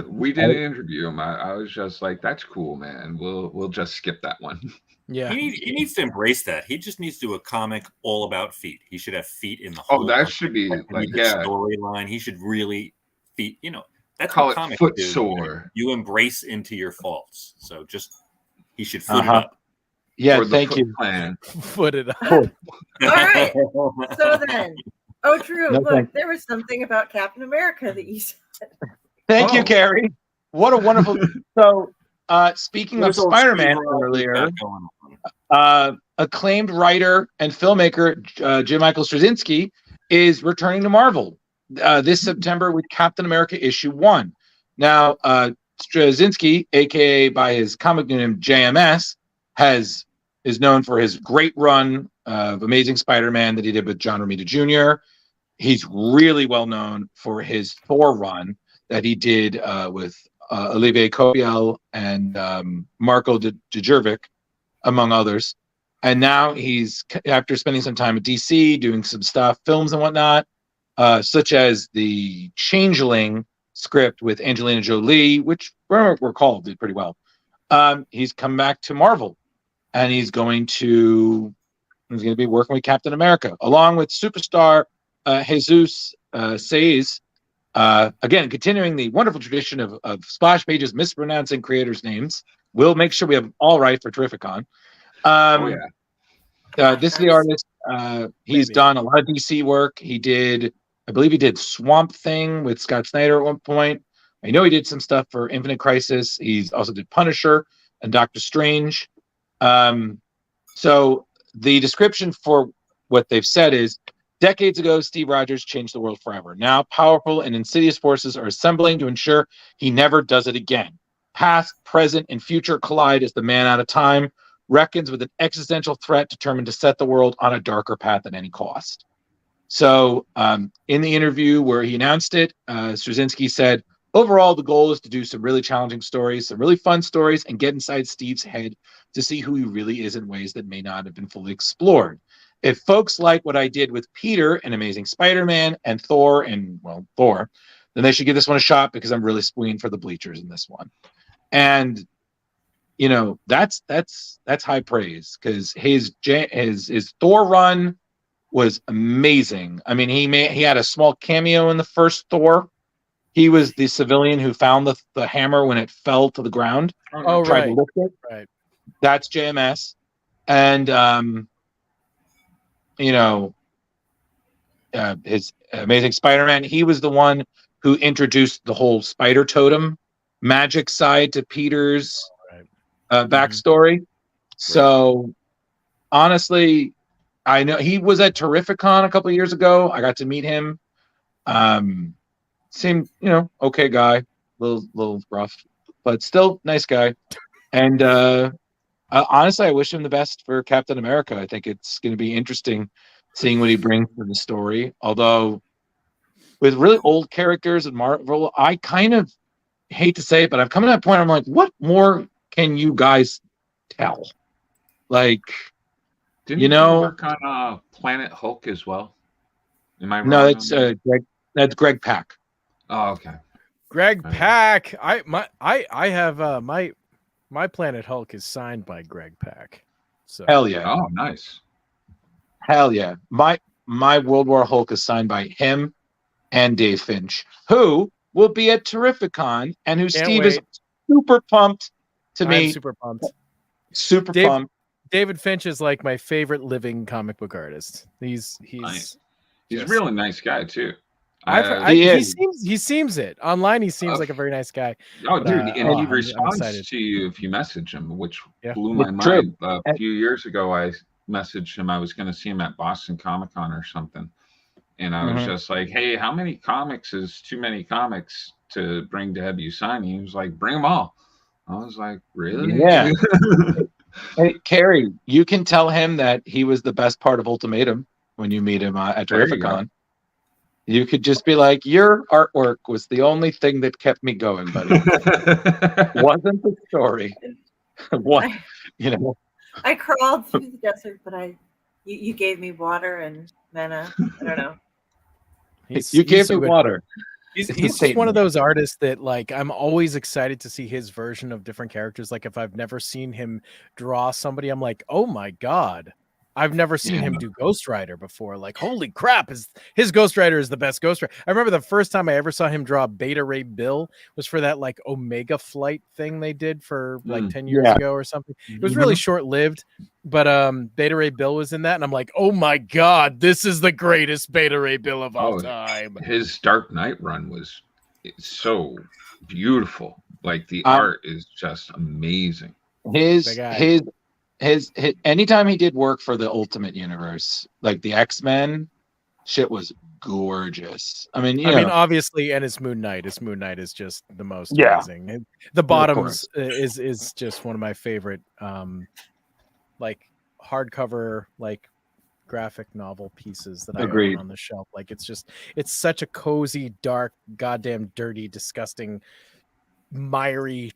We didn't interview him. I was just like, that's cool, man. We'll just skip that one. Yeah. He needs to embrace that. He just needs to do a comic all about feet. He should have feet in the whole that should be like storyline. He should really feet, that's call what it comics foot do. sore. You embrace into your faults. So he should foot it up. Yeah, thank you. Foot it up. All right. So then, Drew, look, there was something about Captain America that you said. Thank you, Kari. What a wonderful. So, speaking of Spider-Man earlier, acclaimed writer and filmmaker J. Michael Straczynski is returning to Marvel this September with Captain America #1. Now, Straczynski, aka by his comic name JMS, is known for his great run of Amazing Spider-Man that he did with John Romita Jr. He's really well known for his Thor run that he did with Olivier Coipel and Marco Djurjevic, among others. And now he's, after spending some time at DC, doing some stuff, films and whatnot, such as the Changeling script with Angelina Jolie, which recall did pretty well. He's come back to Marvel, and he's going to be working with Captain America, along with superstar Jesus Saiz. Again, continuing the wonderful tradition of Splash Pages mispronouncing creators' names. We'll make sure we have them all right for Terrificon. This is the artist. He's done a lot of DC work. I believe he did Swamp Thing with Scott Snyder at one point. I know he did some stuff for Infinite Crisis. He's also did Punisher and Doctor Strange. So the description for what they've said is, decades ago, Steve Rogers changed the world forever. Now, powerful and insidious forces are assembling to ensure he never does it again. Past, present, and future collide as the man out of time reckons with an existential threat determined to set the world on a darker path at any cost. So, in the interview where he announced it, Straczynski said, overall, the goal is to do some really challenging stories, some really fun stories, and get inside Steve's head to see who he really is in ways that may not have been fully explored. If folks like what I did with Peter and Amazing Spider-Man and Thor, then they should give this one a shot because I'm really squealing for the bleachers in this one. And that's high praise because his Thor run was amazing. I mean, he had a small cameo in the first Thor. He was the civilian who found the hammer when it fell to the ground. Tried to lift it. Right. That's JMS. And his Amazing Spider-Man, he was the one who introduced the whole spider totem magic side to Peter's backstory. So honestly, I know he was at Terrificon a couple of years ago. I got to meet him. Seemed, okay guy, little rough, but still nice guy. And honestly, I wish him the best for Captain America. I think it's going to be interesting seeing what he brings to the story. Although with really old characters in Marvel, I kind of hate to say it, but I've come to that point. I'm like, what more can you guys tell? Like, didn't you work on Planet Hulk as well? Am I wrong? No, that's Greg Pak. Oh, okay. Greg Pak. I have my Planet Hulk is signed by Greg Pak. So hell yeah. Oh, nice. Hell yeah. My World War Hulk is signed by him and Dave Finch, who will be at Terrificon and who Steve is super pumped to meet. I'm super pumped. Super pumped. David Finch is like my favorite living comic book artist. He's a really nice guy too. He seems it online. He seems like a very nice guy. Oh, dude, and he responds to you if you message him, which blew my mind. A few years ago, I messaged him. I was going to see him at Boston Comic Con or something, and I was just like, "Hey, how many comics is too many comics to bring to have you sign?" He was like, "Bring them all." I was like, "Really?" Yeah. Hey, Kari, you can tell him that he was the best part of Ultimatum when you meet him at Terrificon. You could just be like, your artwork was the only thing that kept me going, buddy. Wasn't the story. I crawled through the desert, but you gave me water and manna. I don't know. You gave me water. He's just one of those artists that, like, I'm always excited to see his version of different characters. Like, if I've never seen him draw somebody, I'm like, oh my God. I've never seen him do Ghost Rider before. Like, holy crap, his Ghost Rider is the best Ghost Rider. I remember the first time I ever saw him draw Beta Ray Bill was for that like Omega Flight thing they did for like 10 years ago or something. It was really short-lived, but Beta Ray Bill was in that, and I'm like, oh my God, this is the greatest Beta Ray Bill of all time. His Dark Knight run was so beautiful. Like the art is just amazing. His anytime he did work for the Ultimate Universe, like the X-Men, shit was gorgeous. I mean, obviously, and his Moon Knight. His Moon Knight is just the most amazing. The Bottoms is just one of my favorite, like hardcover, like graphic novel pieces that I own on the shelf. Like it's such a cozy, dark, goddamn dirty, disgusting, miry,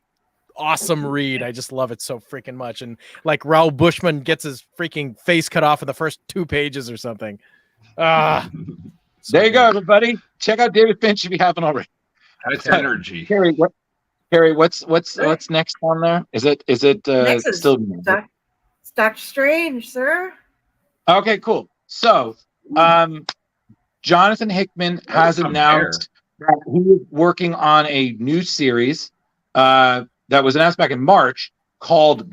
awesome read. I just love it so freaking much. And like Raoul Bushman gets his freaking face cut off in the first 2 pages or something. There you go, everybody. Check out David Finch if you haven't already. That's energy. Kari, what's next on there? Is it still Doctor Strange, sir? Okay, cool. So Jonathan Hickman has announced that he is working on a new series that was announced back in March called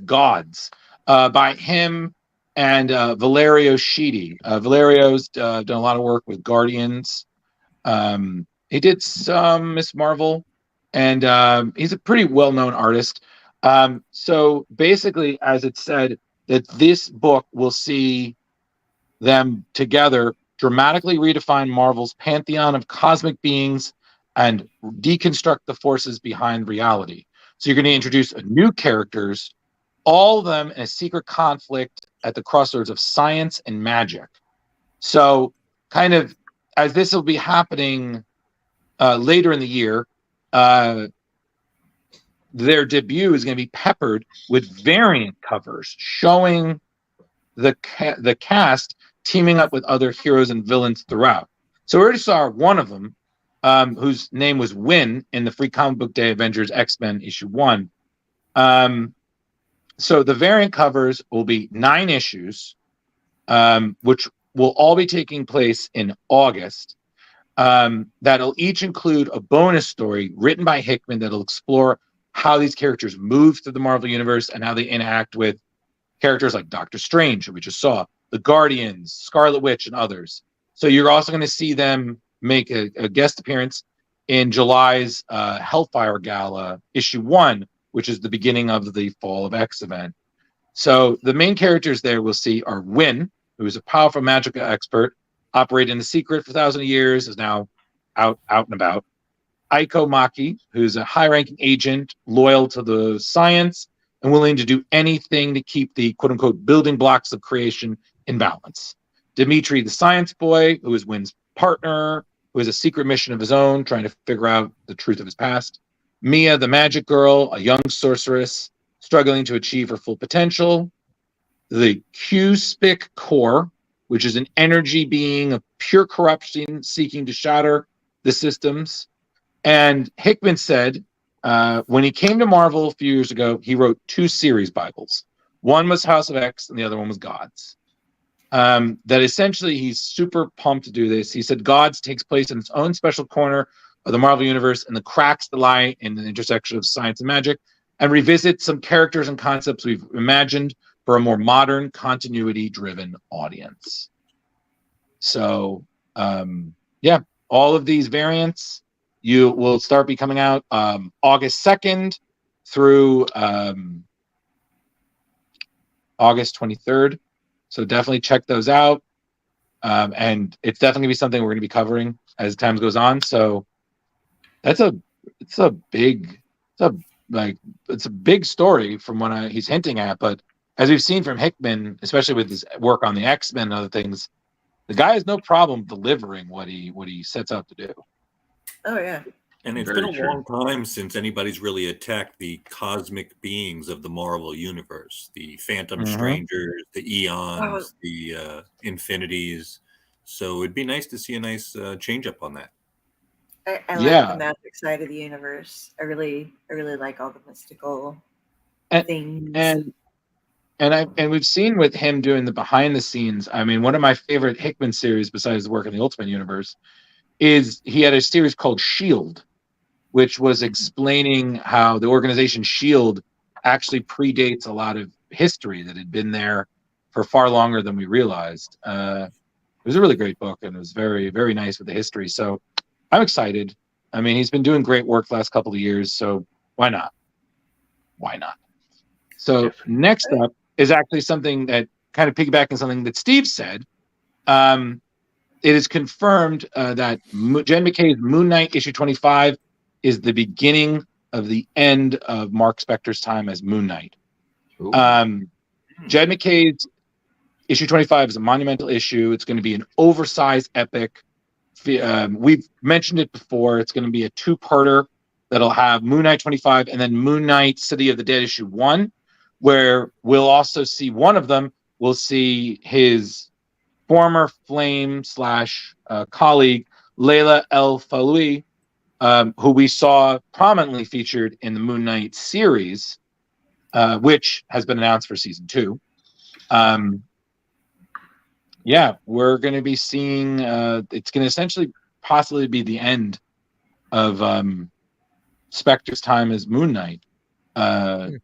Gods, by him and Valerio Schiti. Valerio's done a lot of work with Guardians. He did some Miss Marvel, and he's a pretty well-known artist. So basically, as it said, that this book will see them together dramatically redefine Marvel's pantheon of cosmic beings and deconstruct the forces behind reality. So you're going to introduce new characters, all of them in a secret conflict at the crossroads of science and magic. So kind of as this will be happening later in the year, their debut is going to be peppered with variant covers showing the cast teaming up with other heroes and villains throughout. So we already saw one of them, whose name was Win in the Free Comic Book Day Avengers X-Men issue 1. So the variant covers will be 9 issues, which will all be taking place in August. That'll each include a bonus story written by Hickman that'll explore how these characters move through the Marvel Universe and how they interact with characters like Doctor Strange, who we just saw, the Guardians, Scarlet Witch, and others. So you're also going to see them make a guest appearance in July's Hellfire Gala issue 1, which is the beginning of the Fall of X event. So the main characters there we'll see are Win, who is a powerful magic expert, operated in the secret for 1,000 years, is now out and about. Aiko Maki, who's a high-ranking agent, loyal to the science, and willing to do anything to keep the quote-unquote building blocks of creation in balance. Dimitri, the science boy, who is Win's partner, who has a secret mission of his own, trying to figure out the truth of his past. Mia, the magic girl, a young sorceress, struggling to achieve her full potential. The Q-Spic core, which is an energy being of pure corruption seeking to shatter the systems. And Hickman said, when he came to Marvel a few years ago, he wrote 2 series Bibles. One was House of X, and the other one was Gods. That essentially he's super pumped to do this. He said Gods takes place in its own special corner of the Marvel Universe and the cracks that lie in the intersection of science and magic, and revisit some characters and concepts we've imagined for a more modern, continuity-driven audience. So, all of these variants you will start be coming out August 2nd through August 23rd. So definitely check those out. And it's definitely gonna be something we're gonna be covering as time goes on. So it's a big story from what he's hinting at. But as we've seen from Hickman, especially with his work on the X-Men and other things, the guy has no problem delivering what he sets out to do. Oh yeah. And it's been a long time since anybody's really attacked the cosmic beings of the Marvel Universe, the Phantom Strangers, the Eons, the Infinities. So it'd be nice to see a nice change up on that. I like the magic side of the universe. I really like all the mystical things. And we've seen with him doing the behind the scenes. I mean, one of my favorite Hickman series, besides the work in the Ultimate Universe, is he had a series called S.H.I.E.L.D., which was explaining how the organization S.H.I.E.L.D. actually predates a lot of history that had been there for far longer than we realized. It was a really great book, and it was very, very nice with the history. So I'm excited. I mean, he's been doing great work the last couple of years, so why not? Why not? So next up is actually something that kind of piggybacking something that Steve said. It is confirmed that Jen McKay's Moon Knight issue 25 is the beginning of the end of Mark Spector's time as Moon Knight. Jen McKay's issue 25 is a monumental issue. It's going to be an oversized epic. We've mentioned it before. It's going to be a 2-parter that'll have Moon Knight 25 and then Moon Knight City of the Dead issue 1, where we'll also see one of them. We'll see his former Flame / colleague Layla El Faloui, who we saw prominently featured in the Moon Knight series, which has been announced for season 2. We're going to be seeing. It's going to essentially possibly be the end of Spector's time as Moon Knight. As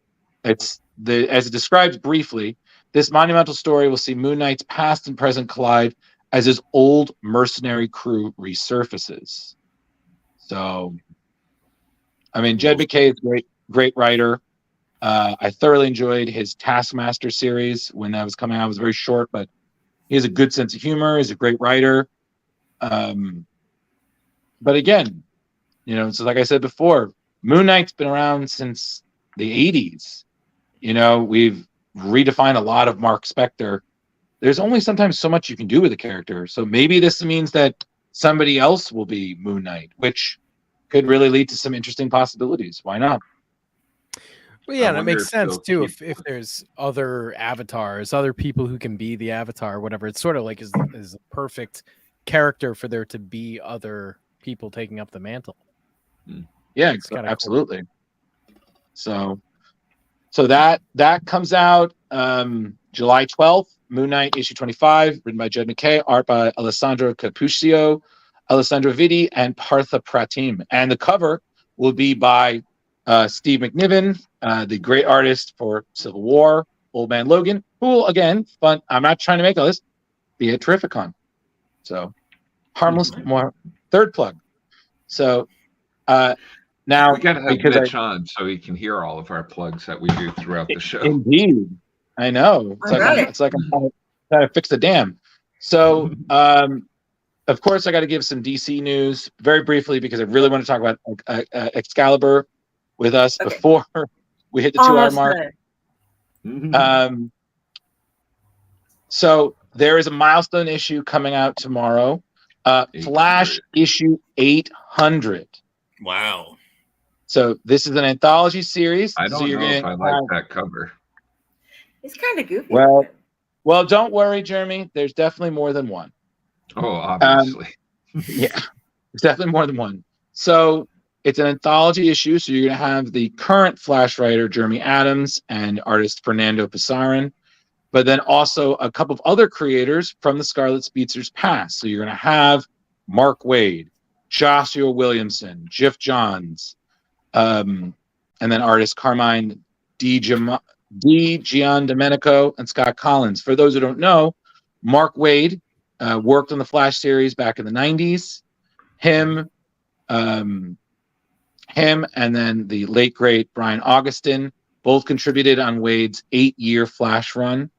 it describes briefly, this monumental story will see Moon Knight's past and present collide as his old mercenary crew resurfaces. So, I mean, Jed McKay is a great writer. I thoroughly enjoyed his Taskmaster series when that was coming out. It was very short, but he has a good sense of humor. He's a great writer. But again, so like I said before, Moon Knight's been around since the 80s. We've redefined a lot of Mark Spector. There's only sometimes so much you can do with a character. So maybe this means that somebody else will be Moon Knight, which could really lead to some interesting possibilities. Why not? Well, yeah, that makes sense too. If there's other avatars, other people who can be the avatar, or whatever, it's sort of like is a perfect character for there to be other people taking up the mantle. Yeah, absolutely. Cool. So that comes out July 12th. Moon Knight issue 25, written by Jed McKay, art by Alessandro Cappuccio, Alessandro Vitti, and Partha Pratim. And the cover will be by Steve McNiven, the great artist for Civil War, Old Man Logan, who will, again, fun. I'm not trying to make all this, be at Terrificon. So, harmless, more third plug. So, now we gotta have Mitch on so he can hear all of our plugs that we do throughout the show. Indeed, I know. It's like I'm trying to fix the dam. So, of course, I got to give some DC news very briefly because I really want to talk about Excalibur with us before we hit the 2-hour mark. So there is a milestone issue coming out tomorrow. Flash issue 800. Wow. So this is an anthology series. I don't know if I like that cover. It's kind of goofy. Well, don't worry, Jeremy. There's definitely more than one. Oh, obviously. Yeah, there's definitely more than one. So it's an anthology issue. So you're going to have the current Flash writer, Jeremy Adams, and artist Fernando Pizarro, but then also a couple of other creators from the Scarlet Speedster's past. So you're going to have Mark Waid, Joshua Williamson, Geoff Johns, and then artist Carmine Giandomenico and Scott Collins. For those who don't know, Mark Waid worked on the Flash series back in the 90s. Him and then the late, great Brian Augustin both contributed on Waid's 8-year Flash run,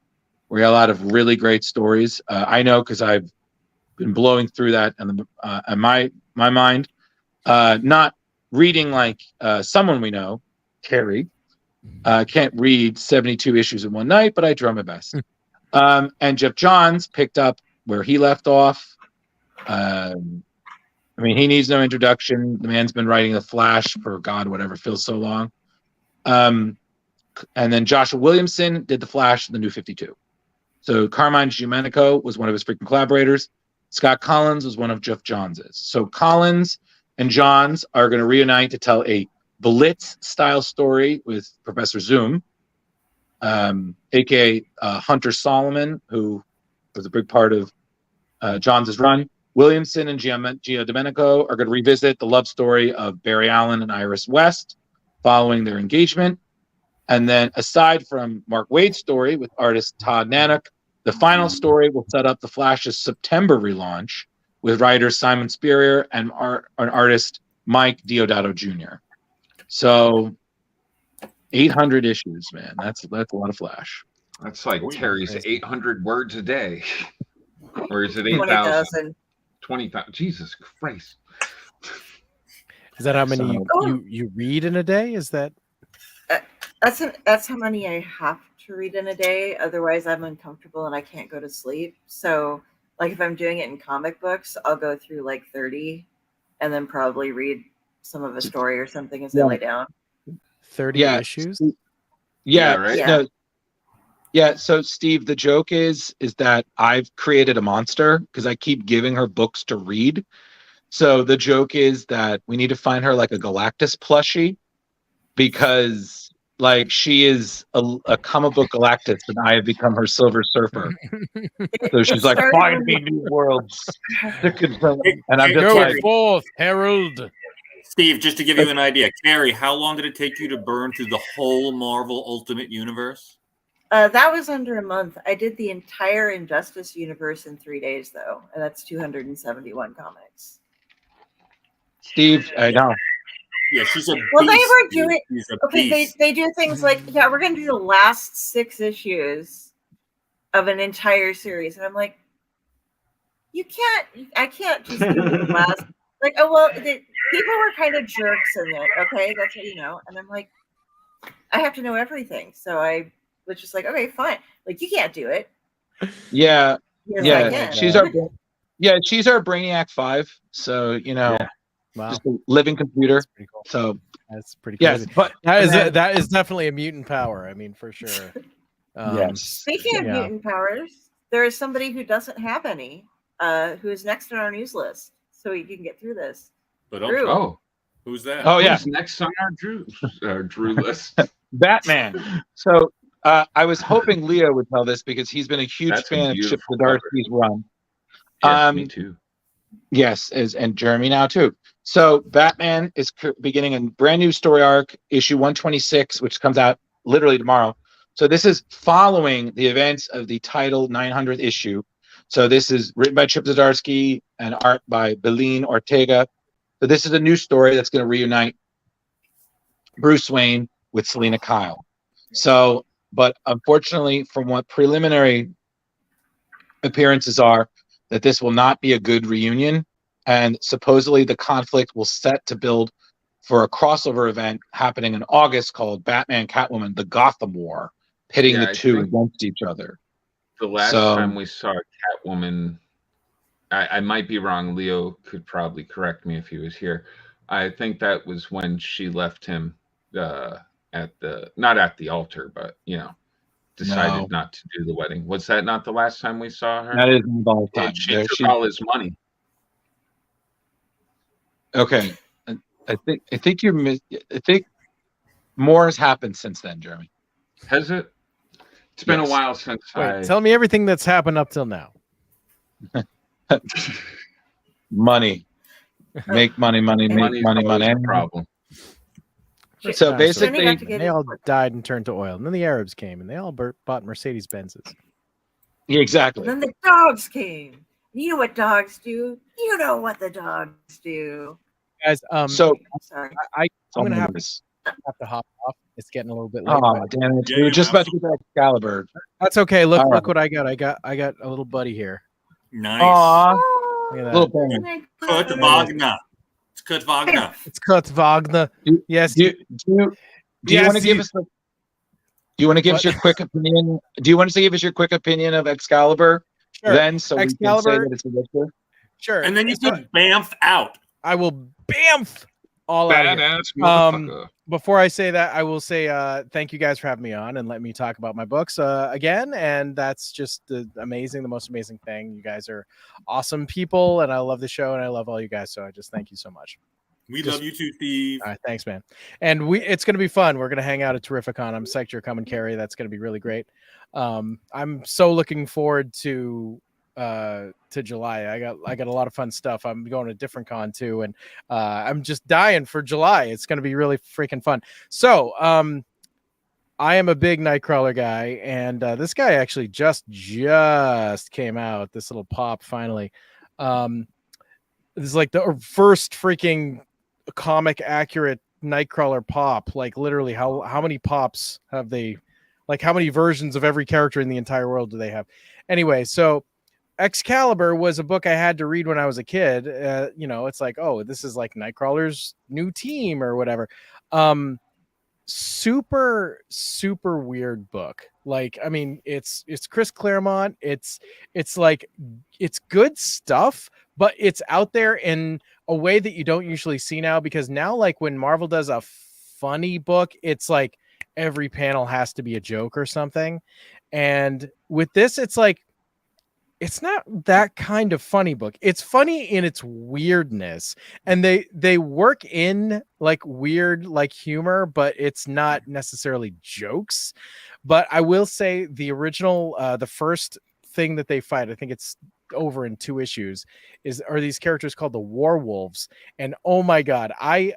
where he had a lot of really great stories. I know because I've been blowing through that in my mind. Not reading like someone we know, Kari. Can't read 72 issues in one night, but I try my best. And Geoff Johns picked up where he left off. I mean, he needs no introduction. The man's been writing The Flash for God, whatever, feels so long. And then Joshua Williamson did The Flash, the New 52. So Carmine Giandomenico was one of his frequent collaborators. Scott Collins was one of Geoff Johns's. So Collins and Johns are going to reunite to tell a Blitz-style story with Professor Zoom, a.k.a. Hunter Solomon, who was a big part of Johns' run. Williamson and Giandomenico are going to revisit the love story of Barry Allen and Iris West following their engagement. And then aside from Mark Waid's story with artist Todd Nanick, the final story will set up the Flash's September relaunch with writer Simon Spurrier and artist Mike Deodato Jr. So 800 issues, man. That's a lot of Flash. That's like Terry's 800 words a day. Or is it 8,000? 20,000. Jesus Christ. Is that how many you read in a day? Is that that's how many I have to read in a day. Otherwise, I'm uncomfortable and I can't go to sleep. So, like, if I'm doing it in comic books, I'll go through like 30 and then probably read some of a story or something as I lay down. 30 issues? Yeah, right. Yeah. No, yeah. So, Steve, the joke is that I've created a monster because I keep giving her books to read. So the joke is that we need to find her like a Galactus plushie because, like, she is a comic book Galactus and I have become her Silver Surfer. So she's like, find me new worlds. And I'm just like, forth, Herald. Steve, just to give you an idea, Kari, how long did it take you to burn through the whole Marvel Ultimate Universe? That was under a month. I did the entire Injustice universe in 3 days, though, and that's 271 comics. Steve, I know. Yeah, she's a beast. Well, they were doing beast. They do things like, yeah, we're going to do the last 6 issues of an entire series, and I'm like, I can't just do the last. Like, oh well, people were kind of jerks in it. Okay, that's what you know, and I'm like, I have to know everything, so I was just like, okay, fine. Like, you can't do it. Yeah. She's our Brainiac 5. So, you know, Wow. Just a living computer. That's pretty cool. So that's pretty yes, crazy. but that is definitely a mutant power. I mean, for sure. Yes. Speaking of mutant powers, there is somebody who doesn't have any, who is next on our news list, so you can get through this. But Drew. Oh, who's that? Oh yeah, who's next on our Drew list? Batman. So I was hoping Leo would tell this because he's been a huge That's a fan of Chip beautiful Zdarsky's run. Yes, me too. Yes, and Jeremy now too. So Batman is beginning a brand new story arc, issue 126, which comes out literally tomorrow. So this is following the events of the title 900th issue. So this is written by Chip Zdarsky and art by Belin Ortega. So this is a new story that's going to reunite Bruce Wayne with Selina Kyle. So, but unfortunately, from what preliminary appearances are, that this will not be a good reunion. And supposedly the conflict will set to build for a crossover event happening in August called Batman Catwoman, the Gotham War, pitting the two against each other. The last time we saw Catwoman, I might be wrong. Leo could probably correct me if he was here. I think that was when she left him not at the altar, but decided not to do the wedding. Was that not the last time we saw her? That is the last time. She took all his money. Okay, I think you missed. I think more has happened since then, Jeremy. Has it? It's been a while since Tell me everything that's happened up till now. Money. Make money. Problem. So basically, they all died and turned to oil, and then the Arabs came and they all bought Mercedes Benzes. Yeah, exactly. And then the dogs came. You know what dogs do? You know what the dogs do. Guys, so I'm sorry. I'm gonna have to hop off. It's getting a we were just about to get that Excalibur. That's okay. Look what I got. I got a little buddy here. Nice. Aww. Look at that. Little penguin. Kurt Wagner. It's Kurt Wagner. It's Kurt Wagner. Yes. Do you want to give us Do you want to give us your quick opinion? Do you want to give us your quick opinion of Excalibur? Sure. Then so Excalibur, we can say that it's a victor? Sure. And then you can bamf out. I will bamf all out. Badass motherfucker. Before I say that, I will say thank you guys for having me on and let me talk about my books again. And that's just the most amazing thing. You guys are awesome people, and I love the show, and I love all you guys. So I just thank you so much. We love you too, Steve. All right, thanks, man. And it's going to be fun. We're going to hang out at Terrificon. I'm psyched you're coming, Kari. That's going to be really great. I'm so looking forward to July. I got a lot of fun stuff. I'm going to different con too, and I'm just dying for July. It's going to be really freaking fun. So I am a big Nightcrawler guy, and this guy actually just came out. This little pop finally. This is like the first freaking comic accurate Nightcrawler pop. Like literally, how many pops have they? Like how many versions of every character in the entire world do they have? Anyway, so Excalibur was a book I had to read when I was a kid. It's like, oh, this is like Nightcrawler's new team or whatever. Super weird book. Like, I mean, it's Chris Claremont. It's like, it's good stuff, but it's out there in a way that you don't usually see now, because now, like when Marvel does a funny book, it's like every panel has to be a joke or something. And with this, it's like, it's not that kind of funny book. It's funny in its weirdness, and they work in like weird like humor, but it's not necessarily jokes. But I will say the original, the first thing that they fight, I think it's over in 2 issues, are these characters called the Warwolves. And oh my god, I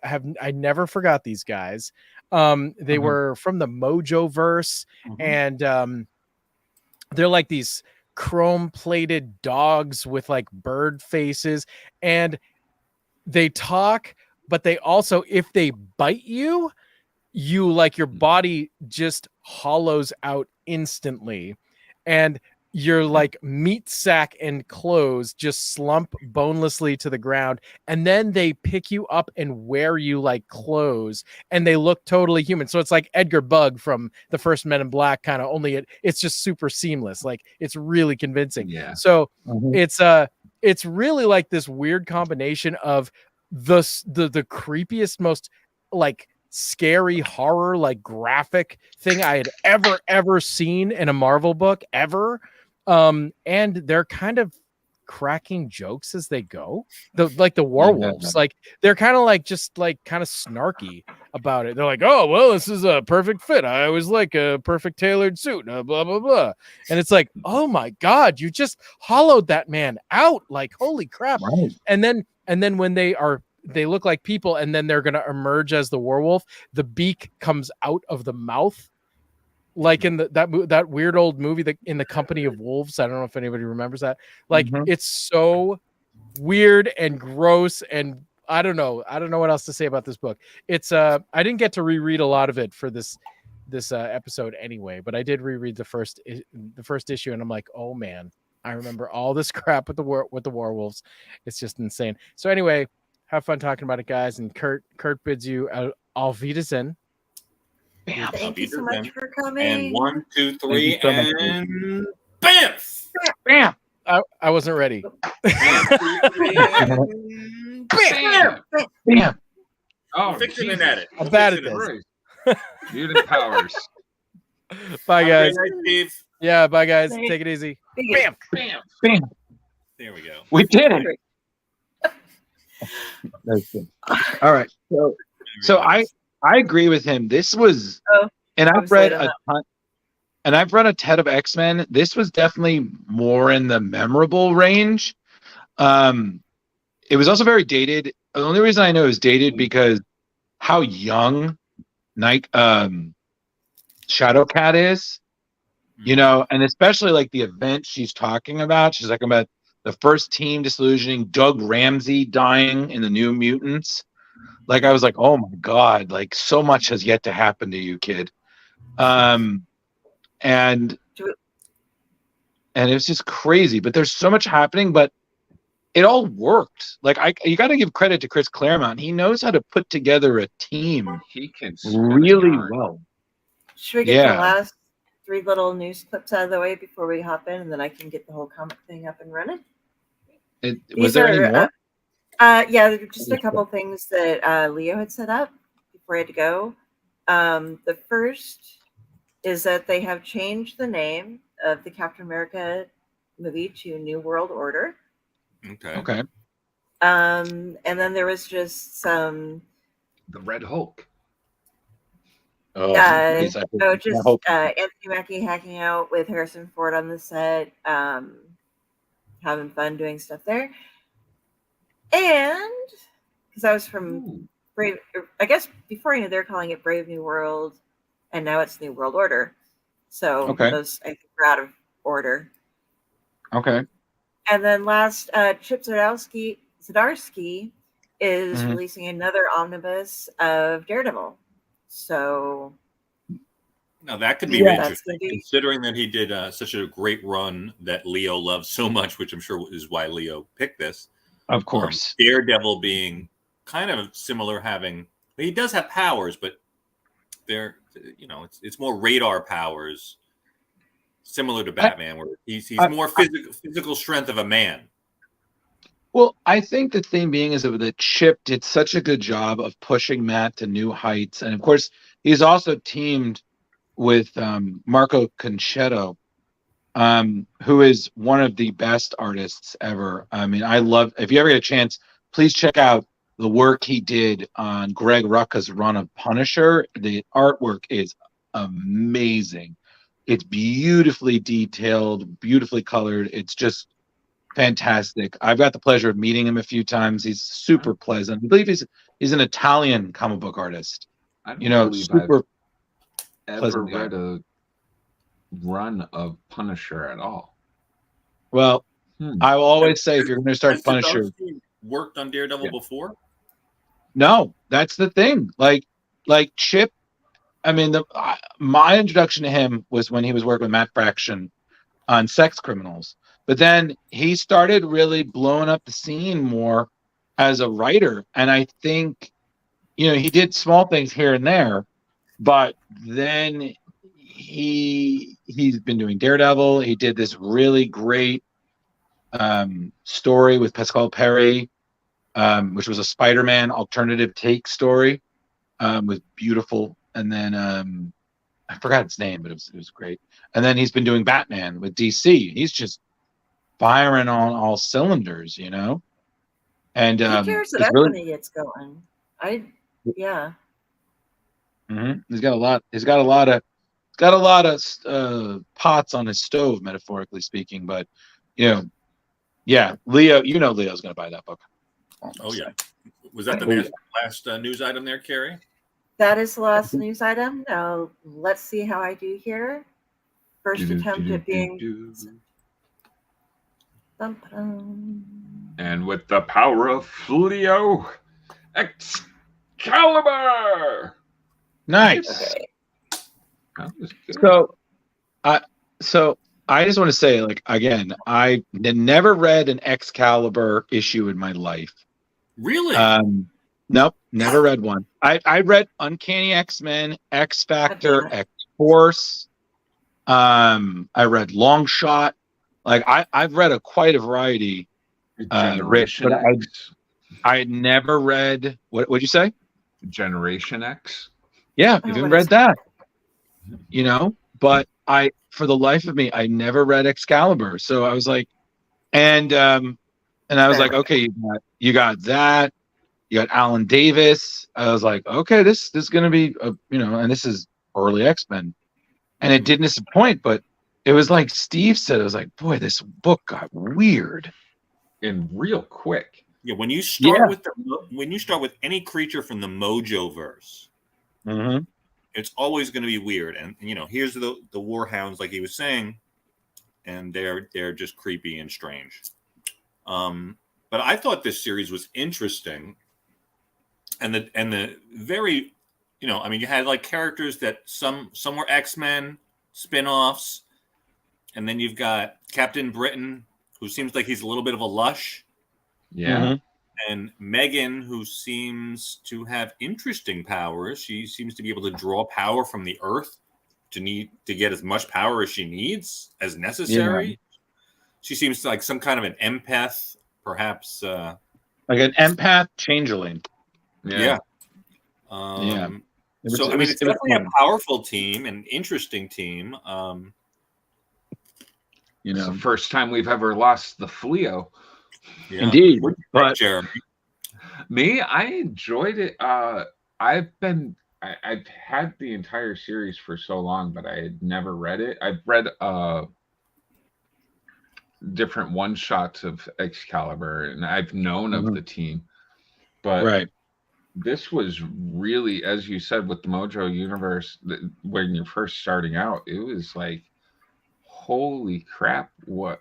never forgot these guys. They were from the Mojo verse, and they're like these chrome plated dogs with like bird faces, and they talk, but they also, if they bite you like your body just hollows out instantly, and your like meat sack and clothes just slump bonelessly to the ground, and then they pick you up and wear you like clothes, and they look totally human. So it's like Edgar Bug from the first Men in Black, kind of, only it's just super seamless. Like it's really convincing. Yeah. So it's really like this weird combination of the creepiest, most like scary horror, like graphic thing I had ever seen in a Marvel book ever. And they're kind of cracking jokes as they go. The werewolves, like they're kind of like just like kind of snarky about it. They're like, oh well, this is a perfect fit. I always like a perfect tailored suit. Blah blah blah. And it's like, oh my god, you just hollowed that man out. Like holy crap. Right. And then when they look like people, and then they're gonna emerge as the werewolf. The beak comes out of the mouth. Like in that weird old movie, In the Company of Wolves. I don't know if anybody remembers that. Like it's so weird and gross, and I don't know what else to say about this book. It's I didn't get to reread a lot of it for this episode anyway, but I did reread the first issue, and I'm like, oh man, I remember all this crap with the werewolves. It's just insane. So anyway, have fun talking about it, guys. And Kurt bids you auf Wiedersehen. Bam. Thank you so much for coming. And 1, 2, 3, and bam! Bam! I wasn't ready. Bam! Bam! Bam! Oh, fixing it at it. I'm bad at this. Mutant powers. Bye, guys. Night, Steve. Yeah, bye, guys. Take it easy. Bam! Bam! Bam! There we go. We did it. All right. So I agree with him. This was, and I've read a ton, and I've read a ton of X-Men. This was definitely more in the memorable range. It was also very dated. The only reason I know it was dated because how young Shadowcat is, you know, and especially like the event she's talking about. She's talking about the first team disillusioning, Doug Ramsey dying in the New Mutants. Like I was like, oh my god, like so much has yet to happen to you, kid. And it was just crazy. But there's so much happening, but it all worked. Like you got to give credit to Chris Claremont. He knows how to put together a team. He can really well. Should we get the last 3 little news clips out of the way before we hop in, and then I can get the whole comic thing up and running? Was there any more? Yeah, just a couple things that Leo had set up before I had to go. The first is that they have changed the name of the Captain America movie to New World Order. Okay. And then there was just some the Red Hulk. Anthony Mackie hacking out with Harrison Ford on the set, having fun doing stuff there. And because I was from Brave, I guess before I knew they're calling it Brave New World, and now it's New World Order. So those I think are out of order. Okay. And then last, Chip Zdarsky is releasing another omnibus of Daredevil. So now that could be interesting, considering that he did such a great run that Leo loves so much, which I'm sure is why Leo picked this. Of course. Daredevil being kind of similar, he does have powers, but they're, it's more radar powers, similar to Batman, where he's more physical strength of a man. Well, I think the thing being is that Chip did such a good job of pushing Matt to new heights. And of course, he's also teamed with Marco Concetto, who is one of the best artists ever. I mean, if you ever get a chance, please check out the work he did on Greg Rucka's run of Punisher. The artwork is amazing. It's beautifully detailed, beautifully colored. It's just fantastic. I've got the pleasure of meeting him a few times. He's super pleasant. I believe he's an Italian comic book artist. I don't believe super I've ever read a run of Punisher at all. Well, I will always say if you're going to start Punisher, worked on Daredevil before. No, that's the thing. Like Chip. I mean, my introduction to him was when he was working with Matt Fraction on Sex Criminals. But then he started really blowing up the scene more as a writer. And I think, he did small things here and there, but then he's been doing Daredevil. He did this really great story with Pascal Perry which was a Spider-Man alternative take story, was beautiful. And then I forgot its name, but it was great. And then he's been doing Batman with DC. He's just firing on all cylinders, you know. And Who cares it's about really, when he gets going? Yeah. He's got a lot. He's got a lot of pots on his stove, metaphorically speaking. But Leo, Leo's going to buy that book. Oh yeah, was that the last news item there, Kari? That is the last news item. Now let's see how I do here. First attempt at being. And with the power of Fleo, Excalibur. Nice. Okay. So I just want to say, like, again, I never read an Excalibur issue in my life. Really? Nope, never read one. I read Uncanny X-Men, X Factor, X Force. I read Long Shot. Like I've read quite a variety. Generation X. I had never read what'd you say? Generation X. Yeah, I've even read that. You know, but for the life of me, I never read Excalibur. So I was like, and I was like, okay, you got that. You got Alan Davis. I was like, okay, this is gonna be and this is early X-Men, and it didn't disappoint. But it was like Steve said, I was like, boy, this book got weird and real quick. Yeah, when you start with any creature from the Mojo verse, it's always going to be weird. And here's the Warhounds, like he was saying, and they're just creepy and strange. But I thought this series was interesting, and the very, you had like characters that some were X-Men spin-offs, and then you've got Captain Britain, who seems like he's a little bit of a lush. Yeah. And Megan, who seems to have interesting powers. She seems to be able to draw power from the earth to get as much power as she needs as necessary. Yeah. She seems like some kind of an empath, perhaps. Like an empath changeling. Yeah. So it's definitely a powerful team, an interesting team. It's the first time we've ever lost the Fleo. Yeah. Indeed. But Jeremy, me, I enjoyed it. I've had the entire series for so long, but I had never read it. I've read different one shots of Excalibur, and I've known of the team, but this was really, as you said, with the Mojo universe, when you're first starting out, it was like, holy crap, what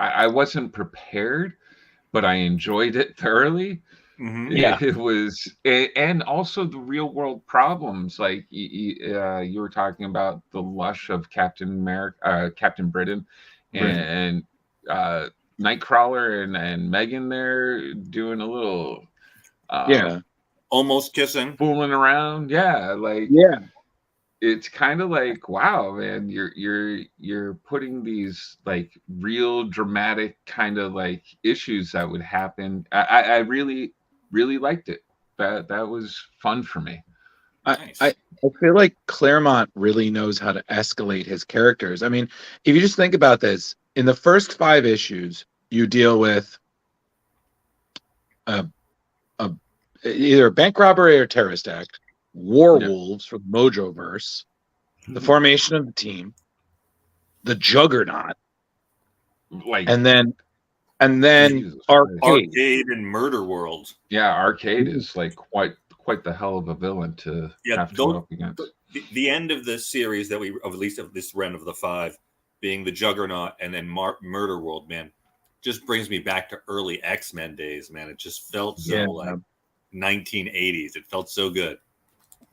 I wasn't prepared, but I enjoyed it thoroughly. Yeah, it was, and also the real world problems, like you were talking about the lush of Captain Britain, and Nightcrawler and Megan there doing a little almost kissing, fooling around. It's kind of like, wow, man, you're putting these like real dramatic kind of like issues that would happen. I really liked it. That was fun for me. Nice. I feel like Claremont really knows how to escalate his characters. I mean, if you just think about this, in the first 5 issues, you deal with either a bank robbery or terrorist act, werewolves from Mojoverse, the formation of the team, the Juggernaut, and then Arcade and Murder World. Yeah, Arcade is like quite the hell of a villain to have to go up against. The end of the series at least of this run of the 5, being the Juggernaut and then Murder World, man, just brings me back to early X-Men days, man. It just felt so like 1980s. It felt so good.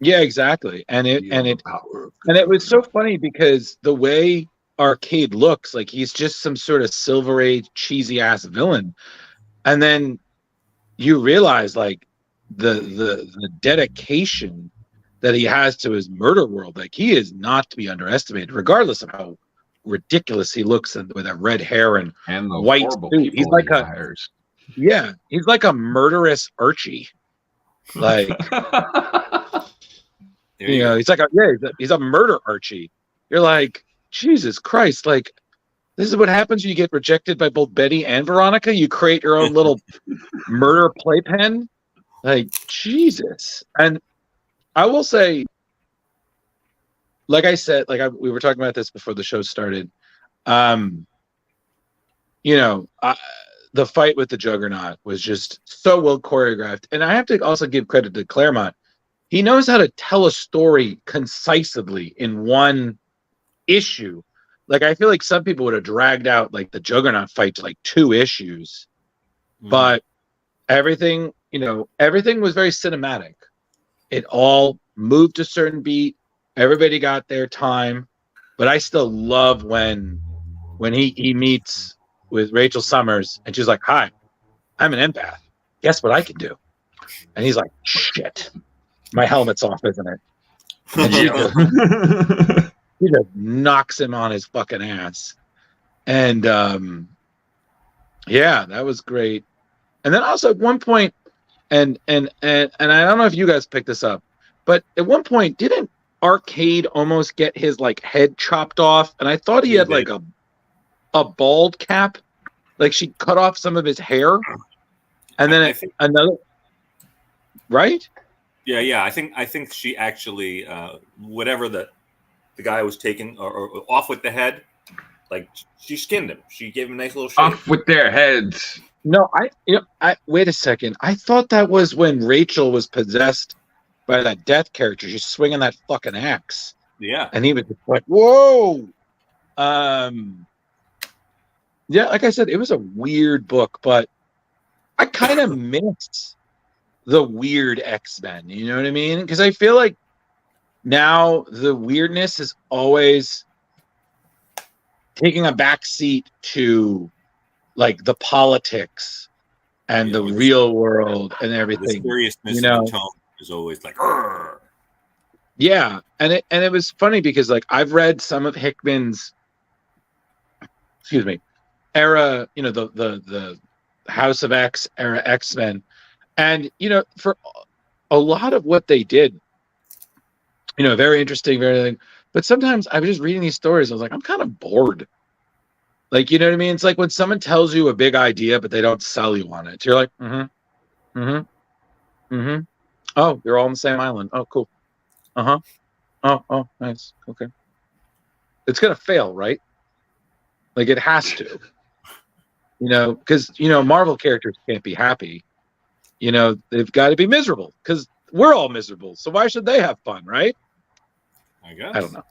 Yeah, exactly. And it was so funny because the way Arcade looks, like he's just some sort of Silver Age cheesy ass villain, and then you realize like the dedication that he has to his Murder World. Like he is not to be underestimated, regardless of how ridiculous he looks with that red hair and white suit. He's like Yeah, he's like a murderous Archie. Like, you know, he's like he's a murder Archie. You're like, Jesus Christ, like, this is what happens when you get rejected by both Betty and Veronica. You create your own little murder playpen. Like, Jesus. And I will say, like I said, we were talking about this before the show started. You know, the fight with the Juggernaut was just so well choreographed. And I have to also give credit to Claremont. He knows how to tell a story concisely in one issue. Like, I feel like some people would have dragged out like the Juggernaut fight to like 2 issues, but everything was very cinematic. It all moved a certain beat. Everybody got their time, but I still love when he meets with Rachel Summers and she's like, "Hi, I'm an empath. Guess what I can do?" And he's like, "Shit, my helmet's off, isn't it?" And she just knocks him on his fucking ass. And yeah, that was great. And then also at one point, and I don't know if you guys picked this up, but at one point, didn't Arcade almost get his like head chopped off? And I thought he had like a bald cap, like she cut off some of his hair, and then another, right? Yeah. I think she actually whatever the guy was taking or off with the head, like she skinned him. She gave him a nice little shave. Off with their heads. No, I wait a second. I thought that was when Rachel was possessed by that death character. She's swinging that fucking axe. Yeah. And he was just like, whoa. Yeah, like I said, it was a weird book, but I kind of miss the weird X-Men. You know what I mean? Because I feel like now the weirdness is always taking a back seat to like the politics and the real world and everything. The seriousness, you know, of the tone is always like, "Arr!" Yeah, and it was funny because like I've read some of Hickman's, era, you know, the House of X era X-Men, and you know, for a lot of what they did, you know, very interesting, very. But sometimes I was just reading these stories, I was like, I'm kind of bored. Like, you know what I mean? It's like when someone tells you a big idea, but they don't sell you on it. You're like, oh, you're all on the same island. Oh, cool. Oh, nice. Okay. It's gonna fail, right? Like it has to. You know, because you know, Marvel characters can't be happy. You know, they've got to be miserable because we're all miserable. So why should they have fun, right? I guess. I don't know.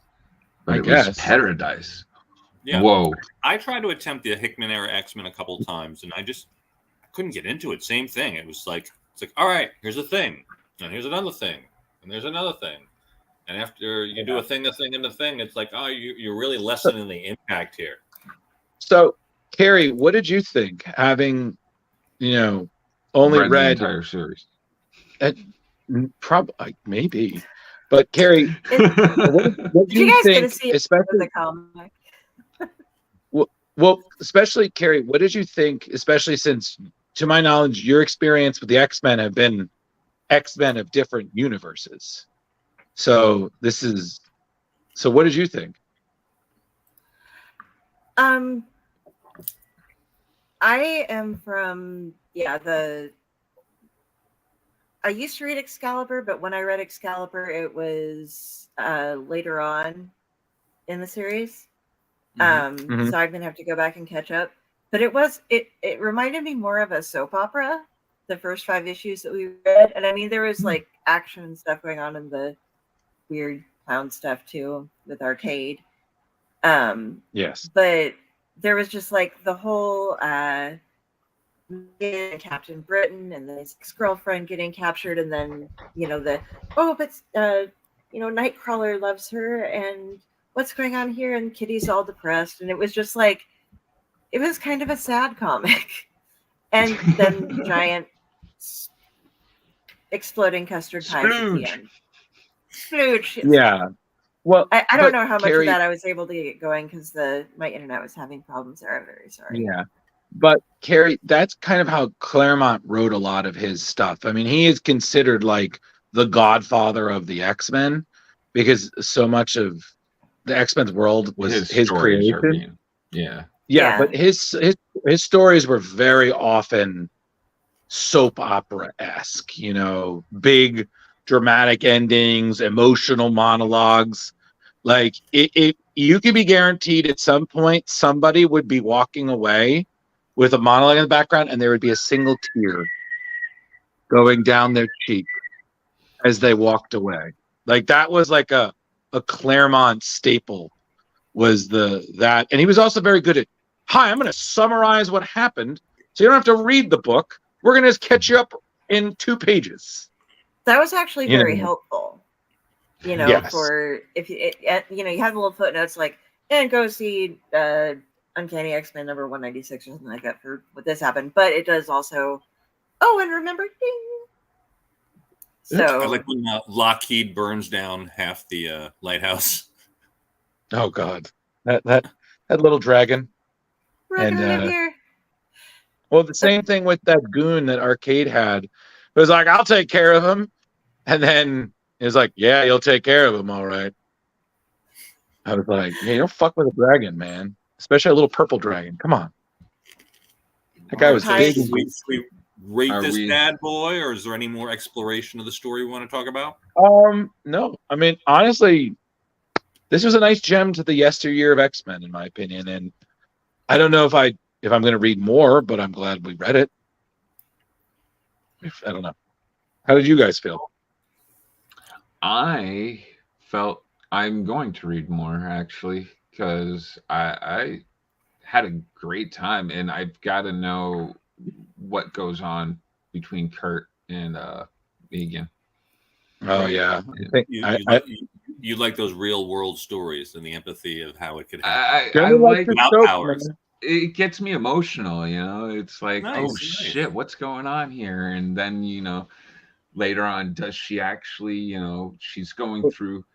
But it was paradise. Yeah. Whoa. I tried to attempt the Hickman era X-Men a couple times, and I couldn't get into it. Same thing. It's like, all right, here's a thing, and here's another thing, and there's another thing, and after you do a thing, it's like, oh, you're really lessening the impact here. So, Kari, what did you think? Having, you know, only read the entire series. Probably, maybe. But Kari, what do you think? Especially the comic. Well, especially Kari, what did you think? Especially since, to my knowledge, your experience with the X-Men have been X-Men of different universes. So what did you think? I am from I used to read Excalibur, but when I read Excalibur, it was later on in the series. So I'm gonna have to go back and catch up. But it reminded me more of a soap opera, the first 5 issues that we read. And I mean, there was like action stuff going on in the weird clown stuff too with Arcade. Yes. But there was just like the whole Captain Britain and then his ex-girlfriend getting captured, and then Nightcrawler loves her, and what's going on here? And Kitty's all depressed, and it was just like, it was kind of a sad comic. And then giant exploding custard pies at the end. Splooge. Yeah. Well, I don't know how much of that I was able to get going because my internet was having problems there. I'm very sorry. Yeah. But Kari, that's kind of how Claremont wrote a lot of his stuff. I mean, he is considered like the godfather of the X-Men because so much of the X-Men's world was his stories are creation. Yeah, but his stories were very often soap opera-esque, you know, big dramatic endings, emotional monologues. Like it you could be guaranteed at some point somebody would be walking away with a monologue in the background and there would be a single tear going down their cheek as they walked away. Like that was like a Claremont staple was that. And he was also very good at, hi, I'm going to summarize what happened so you don't have to read the book. We're going to just catch you up in 2 pages. That was actually very helpful. You know, Yes. for if you you know, you have the little footnotes like, and go see Uncanny X-Men number 196 or something like that for what this happened. But it does also, oh, and remember, ding. So I like when Lockheed burns down half the lighthouse. Oh God, that little dragon. And here. Well, the same thing with that goon that Arcade had. It was like, I'll take care of him, and then it was like, yeah, you'll take care of him, all right. I was like, yeah, you don't fuck with a dragon, man, especially a little purple dragon. Come on, that guy was big. Should we rate this bad boy, or is there any more exploration of the story we want to talk about? No, I mean honestly, this was a nice gem to the yesteryear of X-Men, in my opinion, and I don't know if I'm going to read more, but I'm glad we read it. I don't know. How did you guys feel? I felt I'm going to read more actually because I had a great time and I've got to know what goes on between Kurt and Megan. Oh yeah, you like those real world stories and the empathy of how it could happen. I like without powers. It gets me emotional, you know. It's like, Nice. Shit, what's going on here? And then, you know, later on, does she actually, you know, she's going through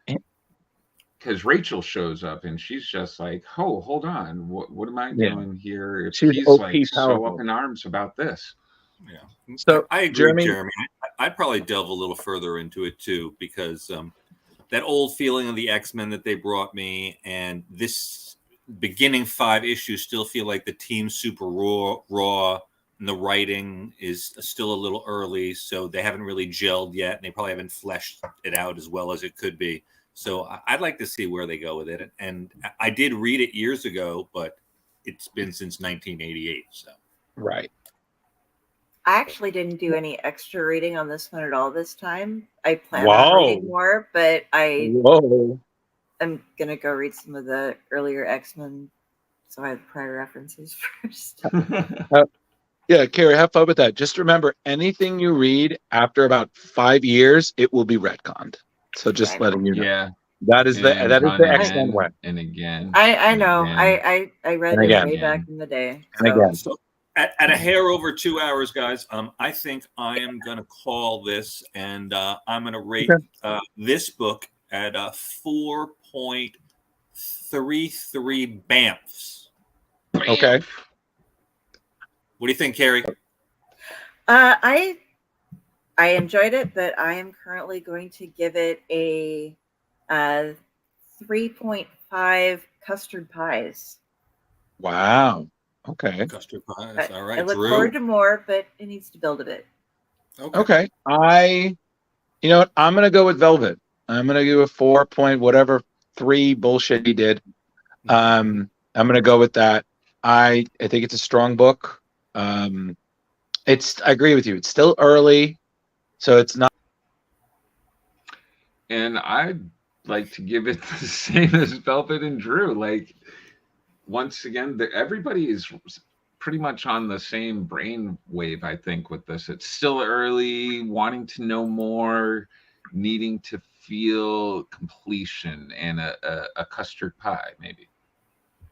because Rachel shows up and she's just like, oh, hold on, what am I doing here? If she's he's OP like powerful. so up in arms about this. Yeah. So I agree, Jeremy. I'd probably delve a little further into it too, because that old feeling of the X-Men that they brought me and this beginning 5 issues still feel like the team's super raw and the writing is still a little early, so they haven't really gelled yet and they probably haven't fleshed it out as well as it could be. So I'd like to see where they go with it. And I did read it years ago, but it's been since 1988. So right. I actually didn't do any extra reading on this one at all this time. I plan on reading more, but I'm gonna go read some of the earlier X-Men, so I have prior references first. Yeah, Kari, have fun with that. Just remember, anything you read after about 5 years, it will be retconned. So just letting you know. Yeah. That is the X-Men way. And again. I know. I read it way back in the day. And again. So at a hair over 2 hours, guys, I think I am going to call this, and I'm going to rate this book at 4.33 Bamfs. Okay. What do you think, Kari? I enjoyed it, but I am currently going to give it a 3.5 custard pies. Wow. Okay. Custard pies. All right. I look forward to more, but it needs to build a bit. Okay. You know what? I'm going to go with Velvet. I'm going to do a 4.3 bullshit he did. I'm going to go with that. I think it's a strong book. I agree with you. It's still early, so it's not. And I'd like to give it the same as Velvet and Drew. Like, once again, everybody is pretty much on the same brain wave, I think, with this. It's still early, wanting to know more, needing to feel completion and a custard pie, maybe.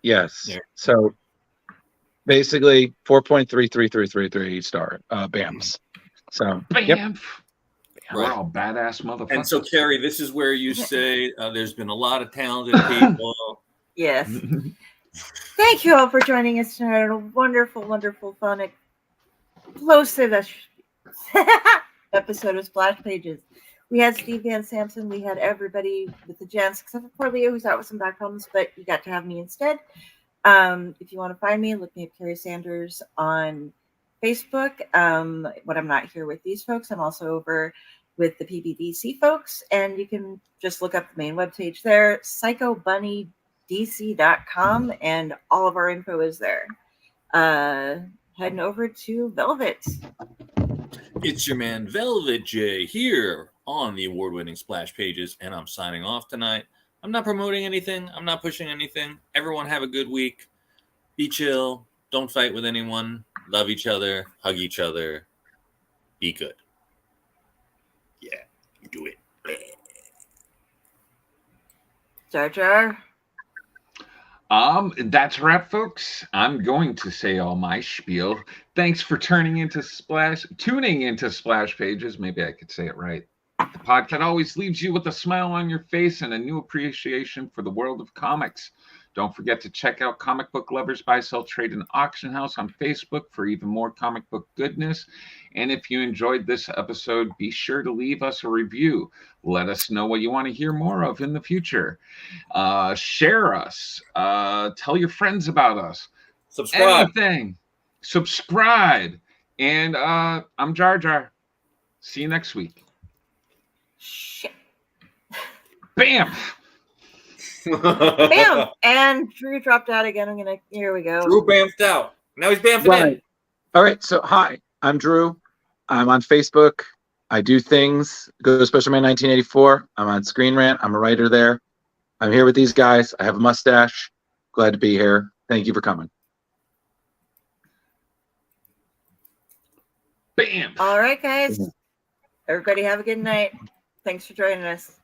Yes. Yeah. So basically 4.33333 star Bams. So Bam. Yep. We're all badass motherfuckers. And so, Kari, this is where you say there's been a lot of talented people. Yes. Thank you all for joining us tonight on a wonderful, wonderful, fun, explosive episode of Splash Pages. We had Steve Van Samson. We had everybody with the gents, except for poor Leo, who's out with some back problems, but you got to have me instead. If you want to find me, look me up Kari Sanders on Facebook. When I'm not here with these folks, I'm also over with the PBDC folks, and you can just look up the main webpage there, psychobunnydc.com, and all of our info is there. Heading over to Velvet. It's your man Velvet J here on the award-winning Splash Pages, and I'm signing off tonight. I'm not promoting anything. I'm not pushing anything. Everyone have a good week. Be chill. Don't fight with anyone. Love each other. Hug each other. Be good. Yeah, you do it. Jar Jar. That's a wrap, folks. I'm going to say all my spiel. Thanks for tuning into Splash Pages. Maybe I could say it right. The podcast always leaves you with a smile on your face and a new appreciation for the world of comics. Don't forget to check out Comic Book Lovers Buy, Sell, Trade, and Auction House on Facebook for even more comic book goodness. And if you enjoyed this episode, be sure to leave us a review. Let us know what you want to hear more of in the future. Share us. Tell your friends about us. Subscribe. Anything. Subscribe. And I'm Jar Jar. See you next week. Shit. Bam! Bam! And Drew dropped out again. Here we go. Drew bamfed out. Now he's bamfed in. All right. So, hi, I'm Drew. I'm on Facebook. I do things. Go to Special Man 1984. I'm on Screen Rant. I'm a writer there. I'm here with these guys. I have a mustache. Glad to be here. Thank you for coming. Bam! All right, guys. Everybody have a good night. Thanks for joining us.